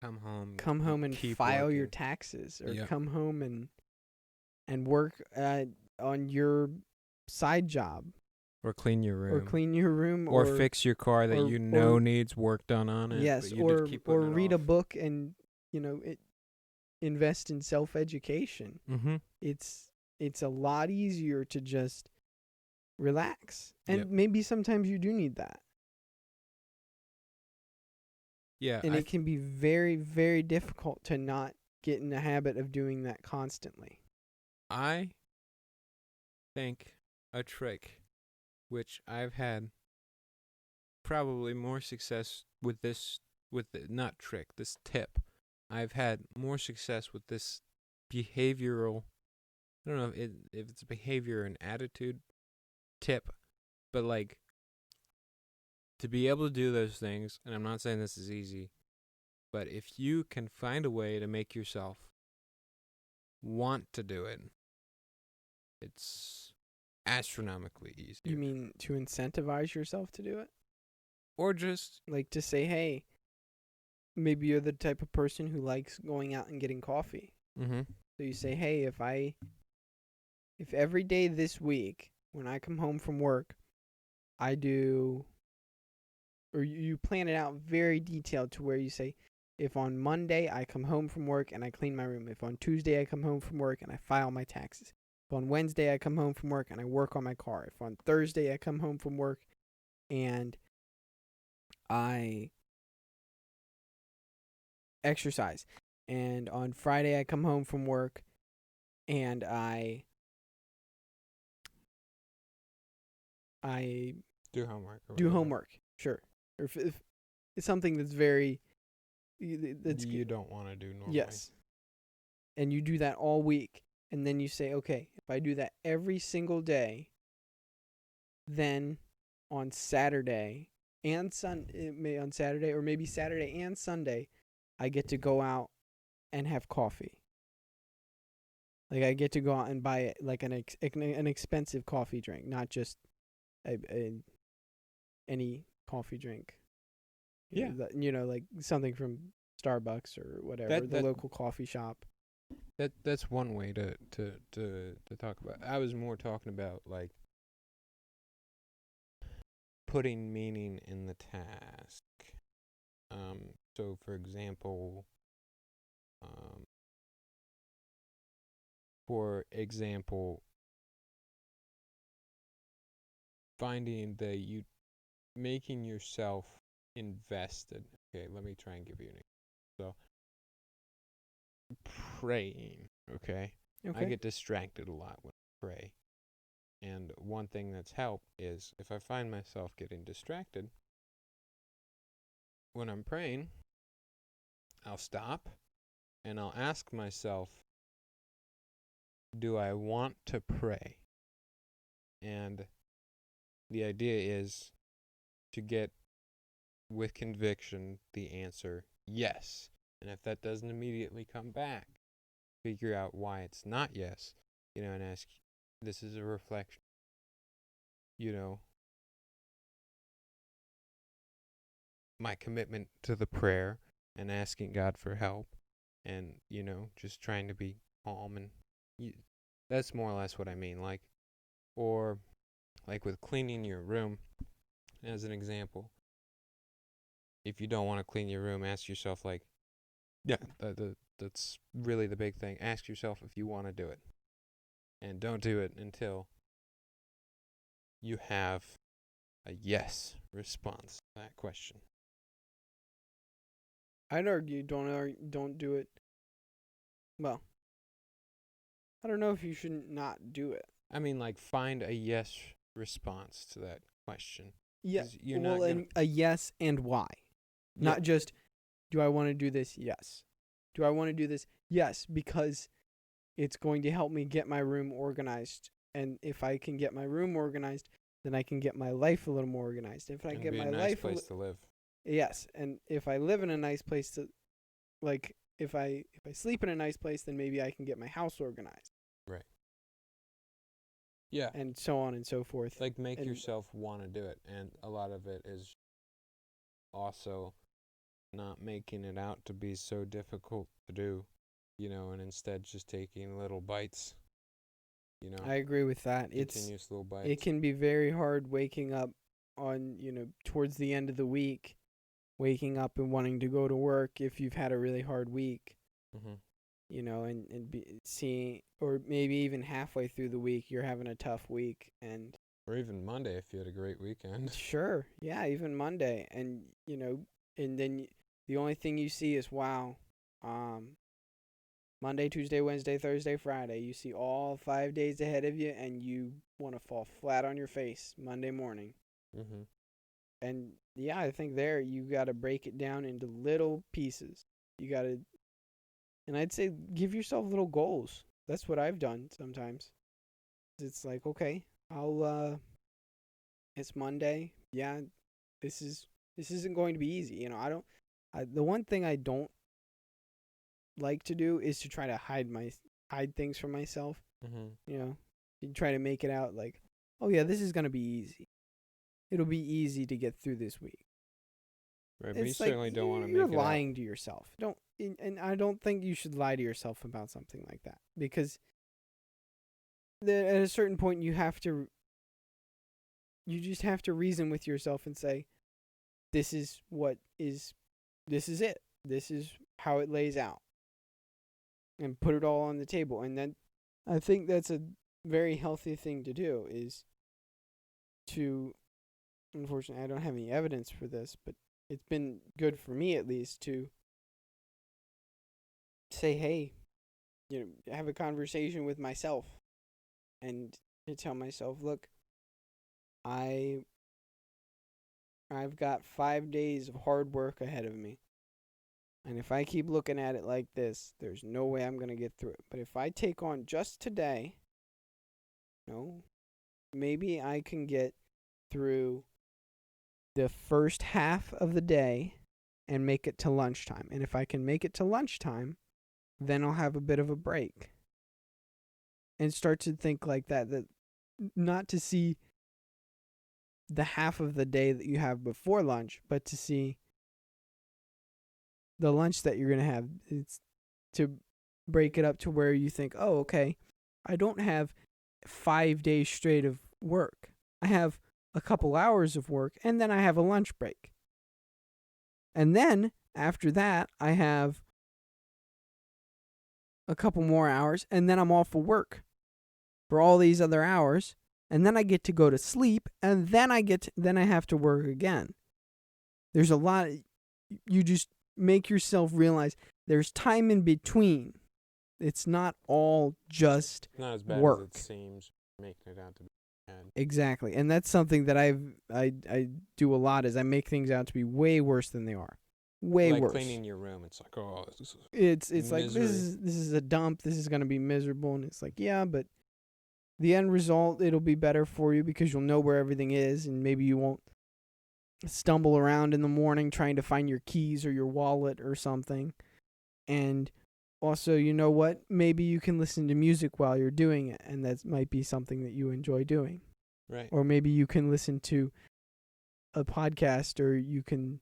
come home and keep file working. your taxes, or Yep. come home and work on your side job, Or clean your room. or clean your room, or fix your car that or needs work done on it. yes, but you just keep putting it read a off. book and invest in self-education. Mm-hmm. It's a lot easier to just relax, and Yep. maybe sometimes you do need that. Yeah. And it can be very, very difficult to not get in the habit of doing that constantly. I think a trick, which I've had probably more success with this tip. I've had more success with this behavioral, I don't know if it's a behavior and attitude tip, but like to be able to do those things, and I'm not saying this is easy, but if you can find a way to make yourself want to do it, it's astronomically easier. You mean to incentivize yourself to do it? Or just like to say, hey, maybe you're the type of person who likes going out and getting coffee. mm-hmm. So you say, hey, if every day this week when I come home from work, I do, or you plan it out very detailed to where you say, if on Monday I come home from work and I clean my room, if on Tuesday I come home from work and I file my taxes, if on Wednesday I come home from work and I work on my car, if on Thursday I come home from work and I exercise, and on Friday I come home from work and I do homework. do homework. Sure. Or if it's something that's very you don't want to do normally. Yes. And you do that all week, and then you say, okay, if I do that every single day, then on Saturday and on Saturday, or maybe Saturday and Sunday, I get to go out and have coffee. Like I get to go out and buy like an expensive coffee drink, not just any coffee drink. Yeah. Like something from Starbucks or whatever, the local coffee shop. That's one way to talk about. I was more talking about like putting meaning in the task. So for example, For example, finding that you making yourself invested. Okay, let me try and give you an example. So, praying, okay? I get distracted a lot when I pray. And one thing that's helped is if I find myself getting distracted when I'm praying, I'll stop and I'll ask myself, do I want to pray? And the idea is to get with conviction the answer yes. And if that doesn't immediately come back, figure out why it's not yes, and ask, this is a reflection, my commitment to the prayer and asking God for help and, just trying to be calm. And that's more or less what I mean. Or with cleaning your room, as an example, if you don't want to clean your room, ask yourself, that's really the big thing. Ask yourself if you want to do it. And don't do it until you have a yes response to that question. I'd argue don't do it. Well, I don't know if you should not do it. I mean, find a yes response to that question. Yeah, and a yes and why. Yeah. Not just, do I want to do this? Yes. Do I want to do this? Yes, because it's going to help me get my room organized. And if I can get my room organized, then I can get my life a little more organized. If I get my life place to live. Yes, and if I live in a nice place to, if I sleep in a nice place, then maybe I can get my house organized. Right. Yeah. And so on and so forth. Make yourself want to do it. And a lot of it is also not making it out to be so difficult to do, and instead just taking little bites, I agree with that. Continuous little bites. It can be very hard waking up on, towards the end of the week, waking up and wanting to go to work if you've had a really hard week. Mm-hmm. Seeing, or maybe even halfway through the week, you're having a tough week, or even Monday if you had a great weekend. Sure, yeah, even Monday, and and then the only thing you see is Monday, Tuesday, Wednesday, Thursday, Friday. You see all 5 days ahead of you, and you want to fall flat on your face Monday morning. Mm-hmm. And yeah, I think there you got to break it down into little pieces. You got to. And I'd say give yourself little goals. That's what I've done sometimes. It's okay, it's Monday. Yeah, this isn't going to be easy. The one thing I don't like to do is to try to hide things from myself. Mm-hmm. You try to make it out oh yeah, this is going to be easy. It'll be easy to get through this week. Right, but you certainly don't want to make it You're lying to yourself. And I don't think you should lie to yourself about something like that, because at a certain point you just have to reason with yourself and say, this is it. This is how it lays out, and put it all on the table. And then I think that's a very healthy thing to do, is to, unfortunately I don't have any evidence for this, but it's been good for me at least to say, hey, have a conversation with myself and to tell myself, look, I've got 5 days of hard work ahead of me. And if I keep looking at it like this, there's no way I'm going to get through it. But if I take on just today, maybe I can get through the first half of the day and make it to lunchtime. And if I can make it to lunchtime, then I'll have a bit of a break. And start to think like that not to see the half of the day that you have before lunch, but to see the lunch that you're going to have. It's to break it up to where you think, oh, okay, I don't have 5 days straight of work. I have a couple hours of work, and then I have a lunch break. And then, after that, I have a couple more hours, and then I'm off for work for all these other hours, and then I get to go to sleep, and then then I have to work again. There's a lot. You just make yourself realize there's time in between. It's not all just Not as bad work. as it seems, making it out to be bad. Exactly, and that's something that I do a lot. Is I make things out to be way worse than they are. Way like worse. cleaning your room, it's like, oh, this is It's like this is a dump. This is gonna be miserable, and it's like, yeah, but the end result, it'll be better for you because you'll know where everything is, and maybe you won't stumble around in the morning trying to find your keys or your wallet or something. And also, you know what? Maybe you can listen to music while you're doing it, and that might be something that you enjoy doing. right. Or maybe you can listen to a podcast, or you can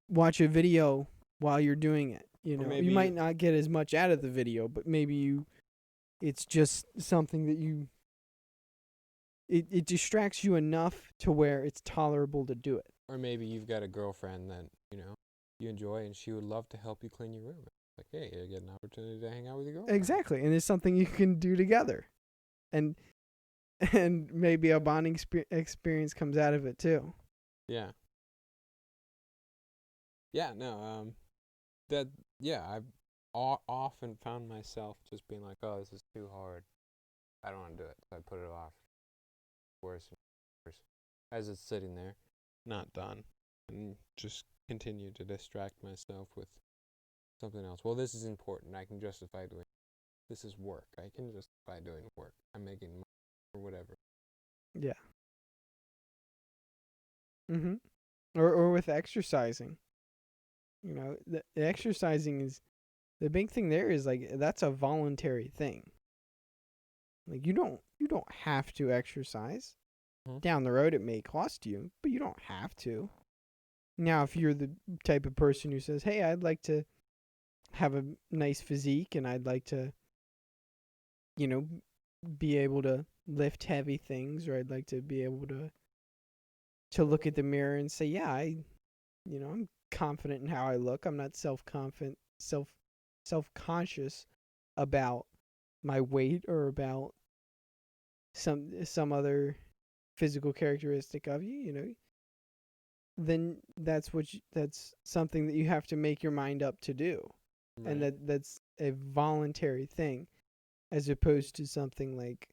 watch a video while you're doing it. You Or know, maybe you might not get as much out of the video, but maybe it's just something that it distracts you enough to where it's tolerable to do it. Or maybe you've got a girlfriend that, you enjoy and she would love to help you clean your room. Like, hey, you get an opportunity to hang out with your girlfriend. Exactly, and it's something you can do together, and maybe a bonding experience comes out of it too. Yeah. Yeah, no, I've often found myself just being like, oh, this is too hard. I don't want to do it. So I put it off. Worse and worse. As it's sitting there, not done. And just continue to distract myself with something else. Well, this is important. I can justify doing it. This is work. I can justify doing work. I'm making money or whatever. Yeah. Or with exercising. You know, the exercising is the big thing there is like that's a voluntary thing. Like you don't have to exercise. Down the road it may cost you, but you don't have to. Now, if you're the type of person who says, "Hey, I'd like to have a nice physique and I'd like to be able to lift heavy things, or I'd like to be able to look at the mirror and say, yeah, I'm confident in how I look. I'm not self-conscious about my weight or about some other physical characteristic of you, then that's something that you have to make your mind up to do. Right. And that's a voluntary thing, as opposed to something like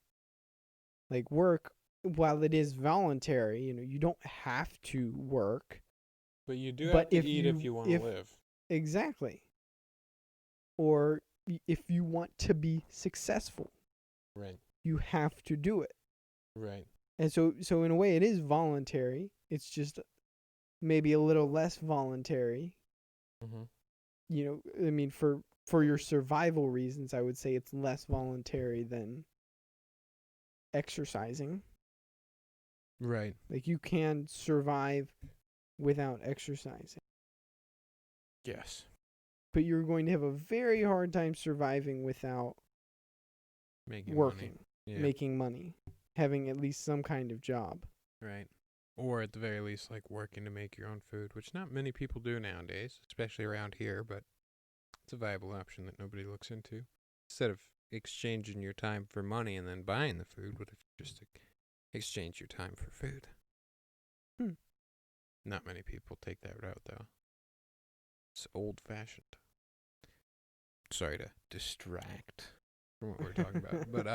work. While it is voluntary, you don't have to work. But you do have to eat if you want to live. Exactly. Or if you want to be successful. Right. You have to do it. Right. And so in a way it is voluntary. It's just maybe a little less voluntary. I mean, for your survival reasons, I would say it's less voluntary than exercising. Right. Like you can survive without exercising. Yes. But you're going to have a very hard time surviving without working, making money, having at least some kind of job. Right. Or at the very least, like working to make your own food, which not many people do nowadays, especially around here, but it's a viable option that nobody looks into. Instead of exchanging your time for money and then buying the food, what if you just exchange your time for food? Not many people take that route, though. It's old-fashioned. Sorry to distract from what we're talking about, but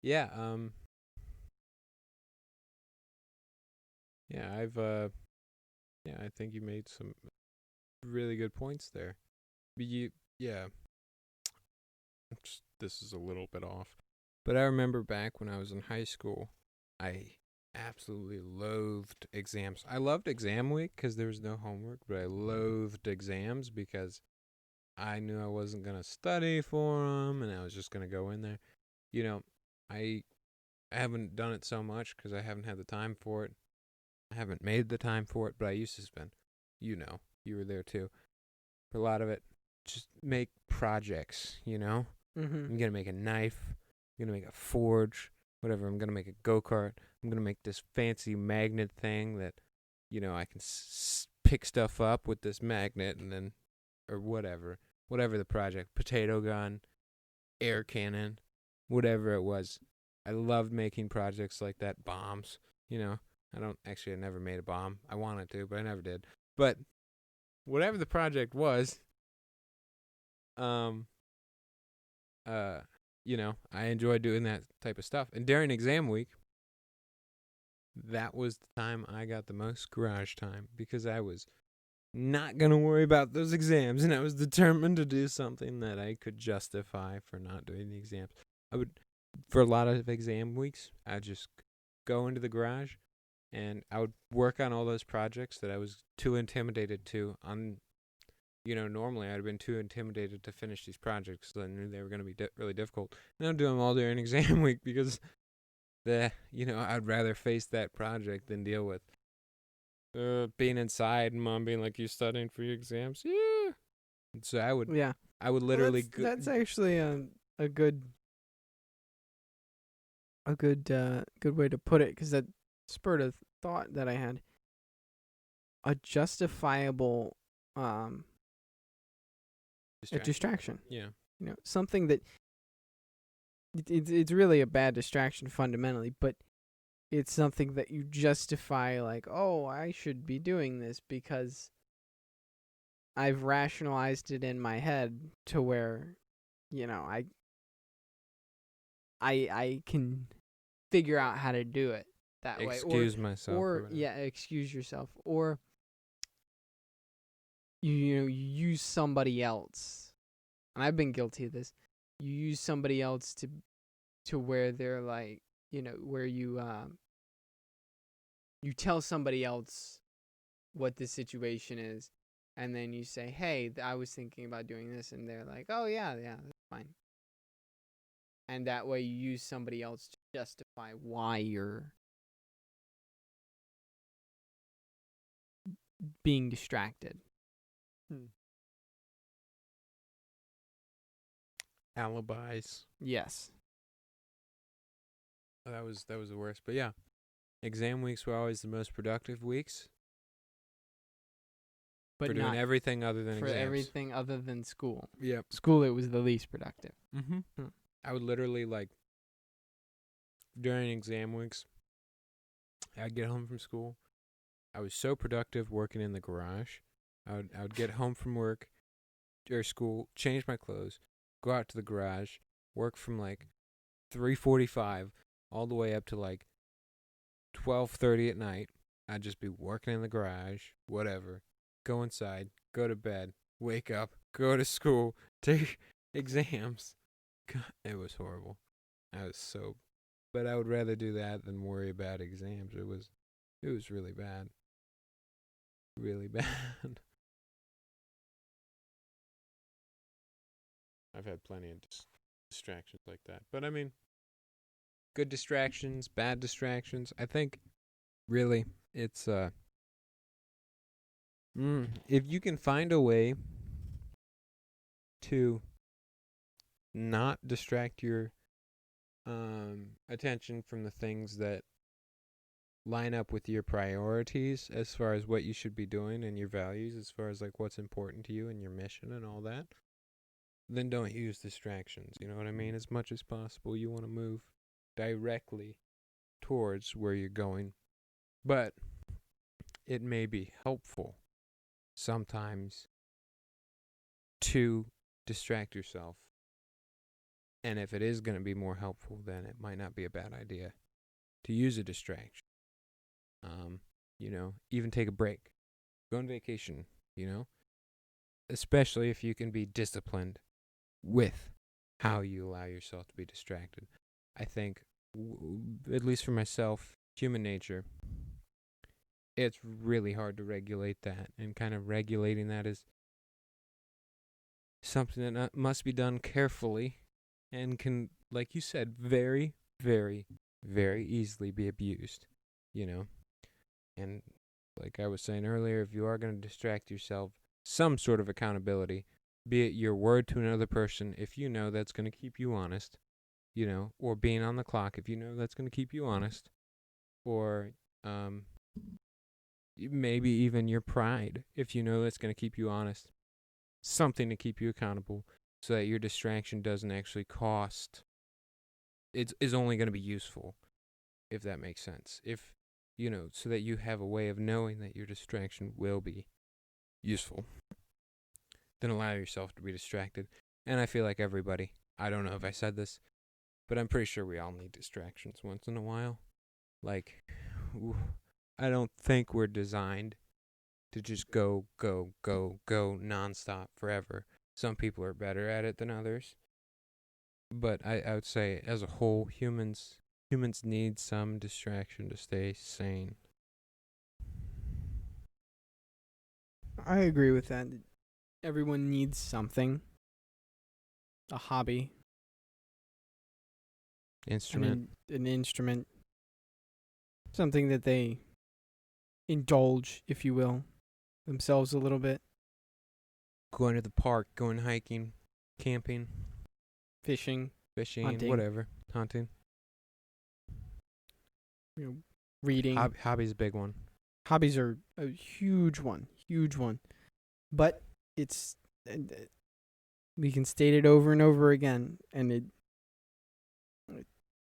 yeah, I think you made some really good points there. But this is a little bit off, but I remember back when I was in high school, I absolutely loathed exams. I loved exam week because there was no homework, but I loathed exams because I knew I wasn't going to study for them, and I was just going to go in there. I haven't done it so much because I haven't had the time for it. I haven't made the time for it, but I used to spend, you were there too, for a lot of it, just make projects, I'm going to make a knife, I'm going to make a forge, whatever. I'm going to make a go-kart. I'm going to make this fancy magnet thing that, I can pick stuff up with this magnet and then, or whatever the project, potato gun, air cannon, whatever it was. I loved making projects like that, bombs, I never made a bomb. I wanted to, but I never did. But whatever the project was, I enjoyed doing that type of stuff. And during exam week, that was the time I got the most garage time because I was not going to worry about those exams, and I was determined to do something that I could justify for not doing the exams. For a lot of exam weeks, I'd just go into the garage, and I would work on all those projects that I was too intimidated to. Normally I'd have been too intimidated to finish these projects, so I knew they were going to be really difficult. And I'd do them all during exam week because I'd rather face that project than deal with being inside and mom being like, "You studying for your exams?" Yeah. And so I would literally. Well, that's actually a good way to put it, because that spurred a thought that I had. A justifiable a distraction. Yeah. Something that it's really a bad distraction fundamentally, but it's something that you justify, like, oh, I should be doing this because I've rationalized it in my head to where, I can figure out how to do it that way. Excuse myself. Or excuse yourself. Or you use somebody else. And I've been guilty of this. You use somebody else to where they're like, where you tell somebody else what the situation is, and then you say, "Hey, I was thinking about doing this," and they're like, "Oh yeah, that's fine." And that way you use somebody else to justify why you're being distracted. Alibis. Yes. That was the worst. But yeah, exam weeks were always the most productive weeks. But for doing everything other than for exams. everything other than school. Yep. School, it was the least productive. Mm-hmm. I would literally, during exam weeks, I'd get home from school. I was so productive working in the garage. I would get home from work or school, change my clothes, go out to the garage, work from 3:45 all the way up to 12:30 at night. I'd just be working in the garage, whatever. Go inside, go to bed, wake up, go to school, take exams. God, it was horrible. But I would rather do that than worry about exams. It was really bad. Really bad. I've had plenty of distractions like that. But I mean, good distractions, bad distractions. I think really it's if you can find a way to not distract your attention from the things that line up with your priorities as far as what you should be doing and your values, as far as what's important to you and your mission and all that, then don't use distractions. You know what I mean? As much as possible, you want to move directly towards where you're going. But it may be helpful sometimes to distract yourself. And if it is going to be more helpful, then it might not be a bad idea to use a distraction. Even take a break. Go on vacation, especially if you can be disciplined with how you allow yourself to be distracted. I think, at least for myself, human nature, it's really hard to regulate that, and kind of regulating that is something that must be done carefully and can, like you said, very, very, very easily be abused, And like I was saying earlier, if you are going to distract yourself, some sort of accountability, be it your word to another person if you know that's going to keep you honest, or being on the clock if you know that's going to keep you honest, or maybe even your pride, if you know that's going to keep you honest. Something to keep you accountable so that your distraction doesn't actually cost. Is only going to be useful, if that makes sense. If, so that you have a way of knowing that your distraction will be useful. Then allow yourself to be distracted. And I feel like everybody, I don't know if I said this, but I'm pretty sure we all need distractions once in a while. Like, I don't think we're designed to just go nonstop forever. Some people are better at it than others. But I would say, as a whole, humans need some distraction to stay sane. I agree with that. Everyone needs something. A hobby. Instrument. An instrument. Something that they indulge, if you will, themselves a little bit. Going to the park, going hiking, camping, Fishing, fishing, whatever. Hunting. Reading. Hobby's a big one. Hobbies are a huge one. But it's, we can state it over and over again, and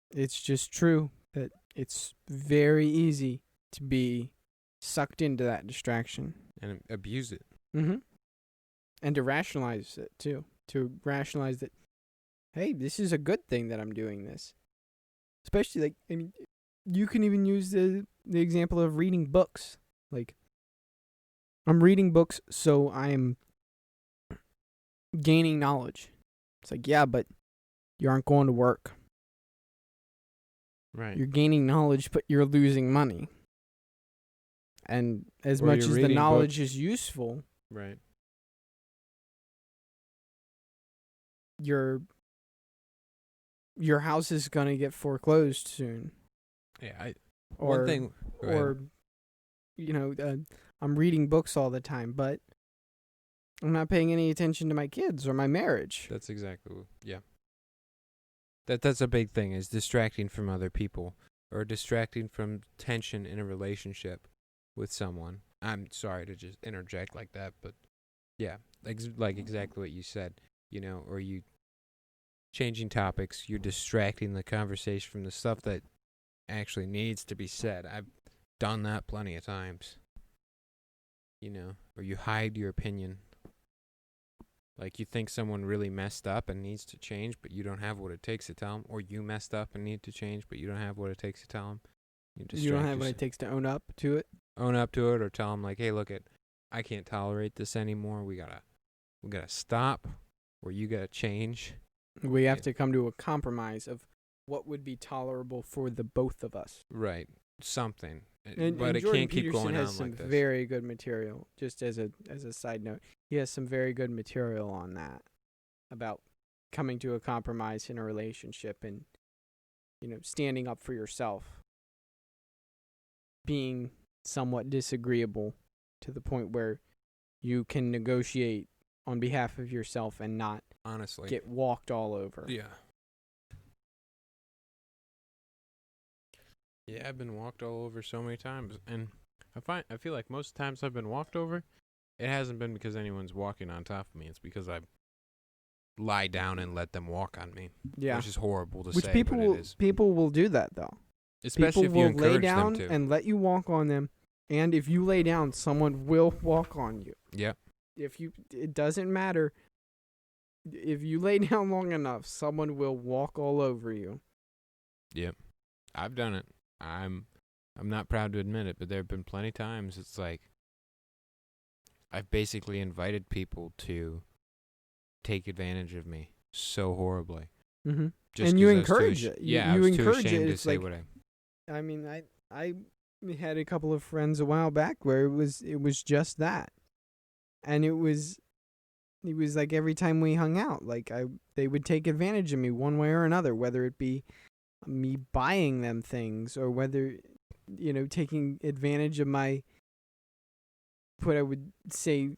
it's just true that it's very easy to be sucked into that distraction. And abuse it. Mm-hmm. And to rationalize it, too. To rationalize that, hey, this is a good thing that I'm doing this. Especially, you can even use the example of reading books. I'm reading books, so I'm gaining knowledge. It's yeah, but you aren't going to work. Right. You're gaining knowledge, but you're losing money. And as much as the knowledge is useful, right, your house is going to get foreclosed soon. Yeah, I'm reading books all the time, but I'm not paying any attention to my kids or my marriage. That's exactly, yeah. That's a big thing, is distracting from other people or distracting from tension in a relationship with someone. I'm sorry to just interject like that, but yeah, like exactly what you said, or you changing topics, you're distracting the conversation from the stuff that actually needs to be said. I've done that plenty of times, or you hide your opinion. Like, you think someone really messed up and needs to change, but you don't have what it takes to tell them. Or you messed up and need to change, but you don't have what it takes to tell them. You don't have what it takes to own up to it? Own up to it, or tell them, hey, look, I can't tolerate this anymore. We gotta stop, or you gotta change. We have to come to a compromise of what would be tolerable for the both of us. Right. Something. But it Jordan can't keep Peterson going has on some like this. very good material. Just as a side note, he has some very good material on that, about coming to a compromise in a relationship and standing up for yourself, being somewhat disagreeable to the point where you can negotiate on behalf of yourself and not honestly get walked all over. Yeah. Yeah, I've been walked all over so many times, and I feel like most times I've been walked over, it hasn't been because anyone's walking on top of me. It's because I lie down and let them walk on me. Yeah, which is horrible to say. Which people will do that though. Especially people if you will lay encourage down them to. and let you walk on them, and if you lay down, someone will walk on you. Yep. It doesn't matter. If you lay down long enough, someone will walk all over you. Yep. I've done it. I'm not proud to admit it, but there have been plenty of times it's like I've basically invited people to take advantage of me so horribly. Mm-hmm. And you encourage it. Yeah, you I was too encourage ashamed it. to It's say like, what I mean, I had a couple of friends a while back where it was just that, and it was like every time we hung out, they would take advantage of me one way or another, whether it be me buying them things or whether taking advantage of my, what I would say,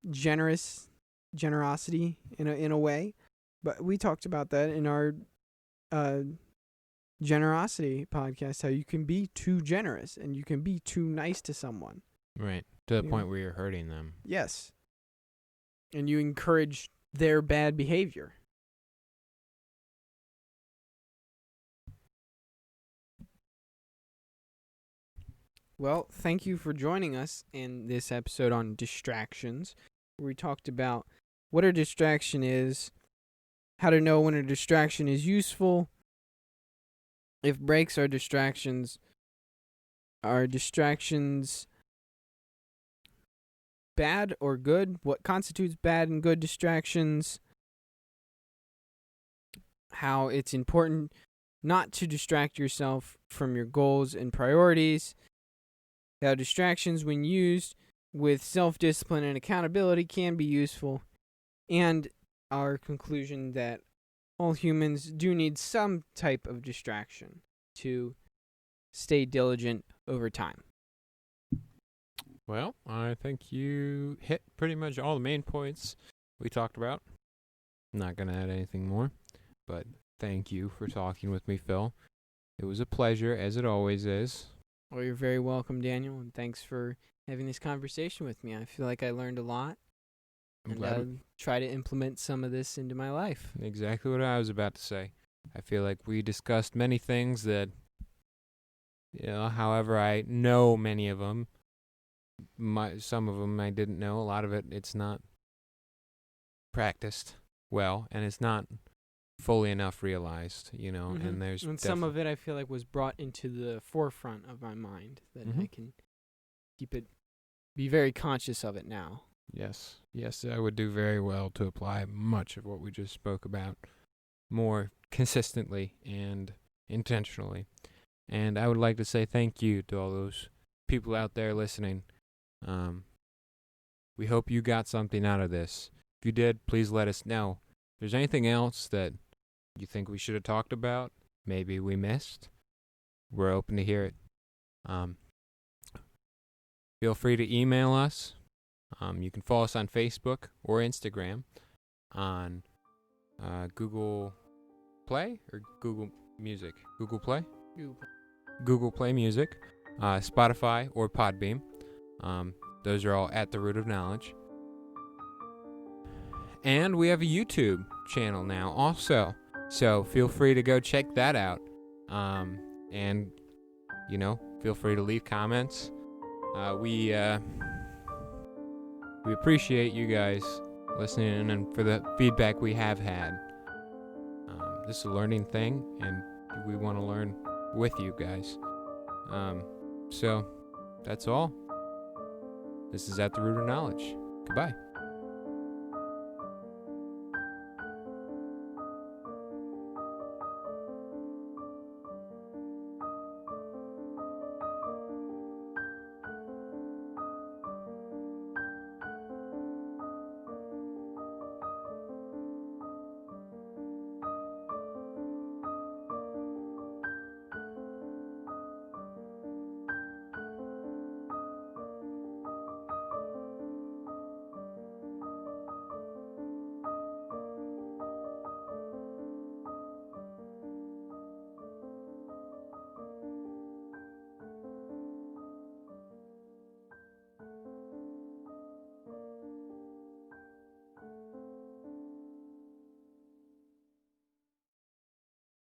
generosity in a way. But we talked about that in our generosity podcast, how you can be too generous and you can be too nice to someone. Right. To the Yeah. point where you're hurting them. Yes. And you encourage their bad behavior. Well, thank you for joining us in this episode on distractions, where we talked about what a distraction is, how to know when a distraction is useful, if breaks are distractions bad or good, what constitutes bad and good distractions, how it's important not to distract yourself from your goals and priorities, how distractions, when used with self-discipline and accountability, can be useful, and our conclusion that all humans do need some type of distraction to stay diligent over time. Well, I think you hit pretty much all the main points we talked about. I'm not going to add anything more, but thank you for talking with me, Phil. It was a pleasure, as it always is. Well, you're very welcome, Daniel, and thanks for having this conversation with me. I feel like I learned a lot, I'm and glad I'll try to implement some of this into my life. Exactly what I was about to say. I feel like we discussed many things that, however, I know many of them. Some of them I didn't know. A lot of it's not practiced well, and it's not fully enough realized, Mhm. and there's And some of it I feel like was brought into the forefront of my mind that I Mhm. can be very conscious of it now. Yes, I would do very well to apply much of what we just spoke about more consistently and intentionally. And I would like to say thank you to all those people out there listening. We hope you got something out of this. If you did, please let us know. If there's anything else that you think we should have talked about, maybe we missed, we're open to hear it. Feel free to email us. You can follow us on Facebook or Instagram on Google Play or Google Music. Google Play? Google Play Music, Spotify, or Podbeam. Those are all at The Root of Knowledge. And we have a YouTube channel now also. So feel free to go check that out. And, feel free to leave comments. We appreciate you guys listening and for the feedback we have had. This is a learning thing, and we want to learn with you guys. So that's all. This is At the Root of Knowledge. Goodbye.